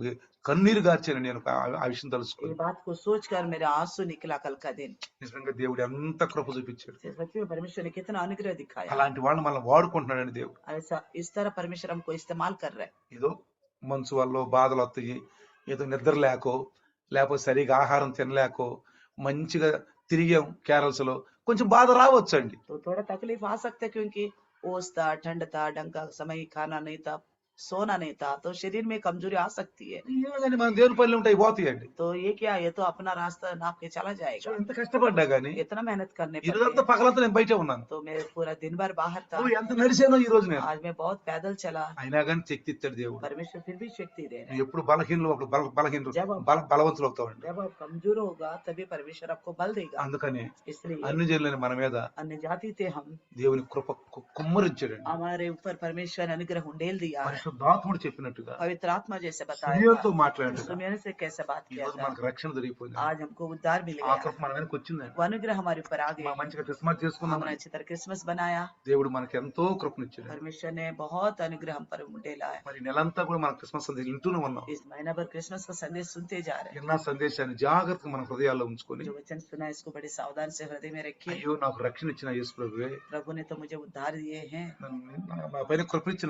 కన్నీరు గార్చాను నేను ఆ విషయం ये తలుచుకుని. बात को सोचकर मेरा आंसू निकला कल का दिन। నిజంగా దేవుడు ఎంత కృప చూపించాడు. सच में परमेश्वर ने कितना अनुग्रह दिखाया। అలాంటి వాళ్ళని మనల్ని వాడుకుంటున్నాడండి దేవుడు. ऐसा इस तरह परमेश्वर हमको इस्तेमाल कर रहा है। ఏదో మంచు వల్ల బాధలు వస్తాయి, ఏదో నిద్ర లేకో, లేకపోతే సరిగా ఆహారం తినలేకో, మంచిగా తిరిగాం కేరళస్ లో, కొంచెం బాధ రావచ్చండి. तो थोड़ा तकलीफ आ सकता है, क्योंकि ओस था, ठंड था, ढंग का समय खाना नहीं था, सोना नहीं था, तो शरीर में कमजोरी आ सकती है। ఏమోగాని మన దేవుని పనులు ఉంటాయి, పోతాయండి. तो ये क्या, ये तो अपना रास्ता नाप के चला సో जाएगा। ఎంత కష్టపడ్డా గానీ इतना मेहनत करने ఈ पर రోజంతా भी, పగలంతా నేను బయటే ఉన్నాను. तो मैं पूरा दिन भर बाहर था, నువ్వు ఎంత నడిచానో ఈ రోజు నేను. आज मैं बहुत पैदल चला। అయినా కానీ శక్తి ఇస్తాడు దేవుడు. परमेश्वर फिर भी शक्ति दे रहे నువ్వు ఎప్పుడు బలహీనలు, అప్పుడు బలహీనలు, జవాబు. బలవంతులు అవుతావండి. हैं। जब आप कमजोर होगा तभी परमेश्वर आपको बल देगा। అందుకని इसलिए అన్ని జనులని మన మీద अन्य जाति थे हम, దేవుని కృప కుమ్మరించాడండి. हमारे ऊपर परमेश्वर अनुग्रह उंडेल दिया है। పరిశుద్ధాత్ముడు చెప్పినట్టుగా पवित्र आत्मा जैसे बताया సునియంతో था, మాట్లాడాడు. सुमियन से कैसे बात ఈ किया రోజు था, మనకు రక్షణ దొరికిపోయింది. आज हमको उद्धार मिल ఆ गया। కృప మన మీదకి వచ్చిందండి. वो अनुग्रह हमारे ऊपर आ మనం गया। మంచిగా క్రిస్మస్ చేసుకున్నాం. हमने अच्छी तरह क्रिसमस बनाया। దేవుడు మనకి ఎంతో కృపనిచ్చాడు. परमेश्वर ने बहुत अनुग्रह हम पर उंडेला है। మరి నెలంతా కూడా మన క్రిస్మస్ సందేశం వింటూనే ఉన్నాం. इस महीना भर क्रिसमस का संदेश सुनते जा रहे हैं। విన్న సందేశాన్ని జాగ్రత్తగా మన హృదయాల్లో ఉంచుకొని, जो वचन सुना इसको बड़े सावधान से हृदय में रखिए। అయ్యో నాకు రక్షణ ఇచ్చిన యేసు ప్రభువే, प्रभु ने तो मुझे उद्धार दिए हैं, నా పైన కృపనిచ్చిన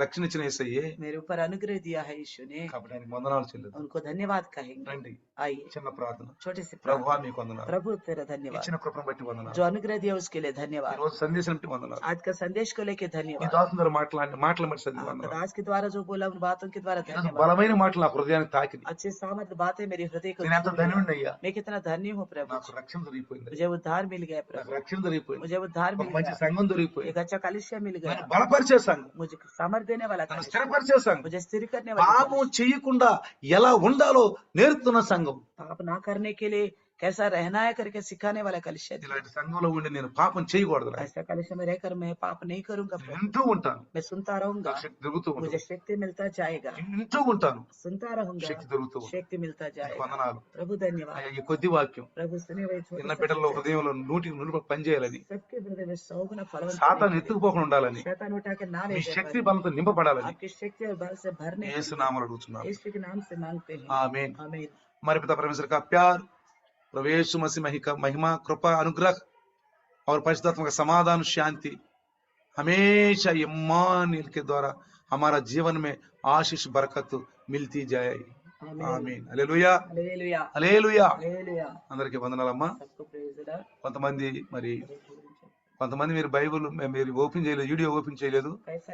రక్షణ ఇచ్చిన యేసయ్యే, मेरे ऊपर अनुग्रह दिया है यीशु ने, కాబట్టి ఆయనకి వందనాలు చెల్లిద్దాం. उनको धन्यवाद कहेंगे। రండి, आइए చిన్న ప్రార్థన. छोटे से ప్రభువా प्रार्थना। నీకు వందనాలు, प्रभु तेरा धन्यवाद, ఇచ్చిన కృపను బట్టి వందనాలు, जो अनुग्रह दिया उसके लिए ఈ धन्यवाद, రోజు సందేశం బట్టి వందనాలు, आज का संदेश को लेके నీ धन्यवाद, దాసుని ద్వారా మాటల బట్టి आपका వందనాలు. दास के द्वारा जो बोला उन बातों के द्वारा ఈరోజు धन्यवाद। బలమైన మాటలు నా హృదయానికి తాకింది. अच्छे सामर्थ बातें मेरे हृदय को నేను ఎంత छू लिया। ధన్యుడిని అయ్యా, मैं कितना धन्य हूँ प्रभु, నాకు రక్షణ దొరికిపోయింది, मुझे उद्धार मिल गया నాకు प्रभु, రక్షణ దొరికిపోయింది, मुझे उद्धार ఒక मिल మంచి गया, సంఘం దొరికిపోయింది, एक अच्छा कलिसिया मिल నన్ను गया, బలపరిచే సంఘం, मुझे सामर्थ देने वाला నన్ను कलिसिया, స్థిరపరిచే సంఘం, मुझे स्थिर करने वाला పాపం कलिसिया, చెయ్యకుండా ఎలా ఉండాలో నేర్పుతున్న సంఘం. पाप ना करने के लिए कैसा रहना है करके सिखाने वाला कलिसिया दिया। ఇలాంటి సంఘంలో ఉండి నేను పాపం చేయకూడదు. ऐसा कलिसिया में रहकर मैं पाप नहीं करूंगा प्रभु, వింటూ ఉంటాను, मैं सुनता रहूंगा, నాకు శక్తి దొరుకుతూ मुझे ఉంటుంది. शक्ति मिलता जाएगा, వింటూ ఉంటాను, सुनता रहूंगा, శక్తి దొరుకుతూ ఉంటుంది. शक्ति मिलता నీకు जाएगा। వందనాలు प्रभु धन्यवाद, అయ్యా. ఈ కొద్ది వాక్యం प्रभु सुने हुए छोटे చిన్న से బిడ్డల్లో बच्चे, హృదయంలో 100% పనిచేయాలని, सबके हृदय में 100 गुना फलवंत సాతాను करने के लिए, ఎత్తుకుపోకుండా ఉండాలని, शैतान उठा के ना ले మీ जाए శక్తి प्रभु, బలంతో నింపబడాలని आपकी शक्ति और बल से भरने के యేసు लिए నామములో అడుగుతున్నాను. यीशु के नाम से मांगते हैं, ఆమేన్. आमीन। हमारे पिता परमेश्वर का प्यार, प्रभु यीशु मसीह महिमा कृपा अनुग्रह और परिशुद्धात्मा का समाधान शांति हमेशा इम्मानुएल के द्वारा हमारा जीवन में आशीष बरकत मिलती जाए आमीन आमीन హల్లెలూయా हालेलुया హల్లెలూయా हालेलुया అందరికీ వందనాలమ్మా सबको प्रेज द लॉर्ड కొంతమంది మీరు బైబిల్ మీరు ఓపెన్ చేయలేదు వీడియో ఓపెన్ చేయలేదు कैसा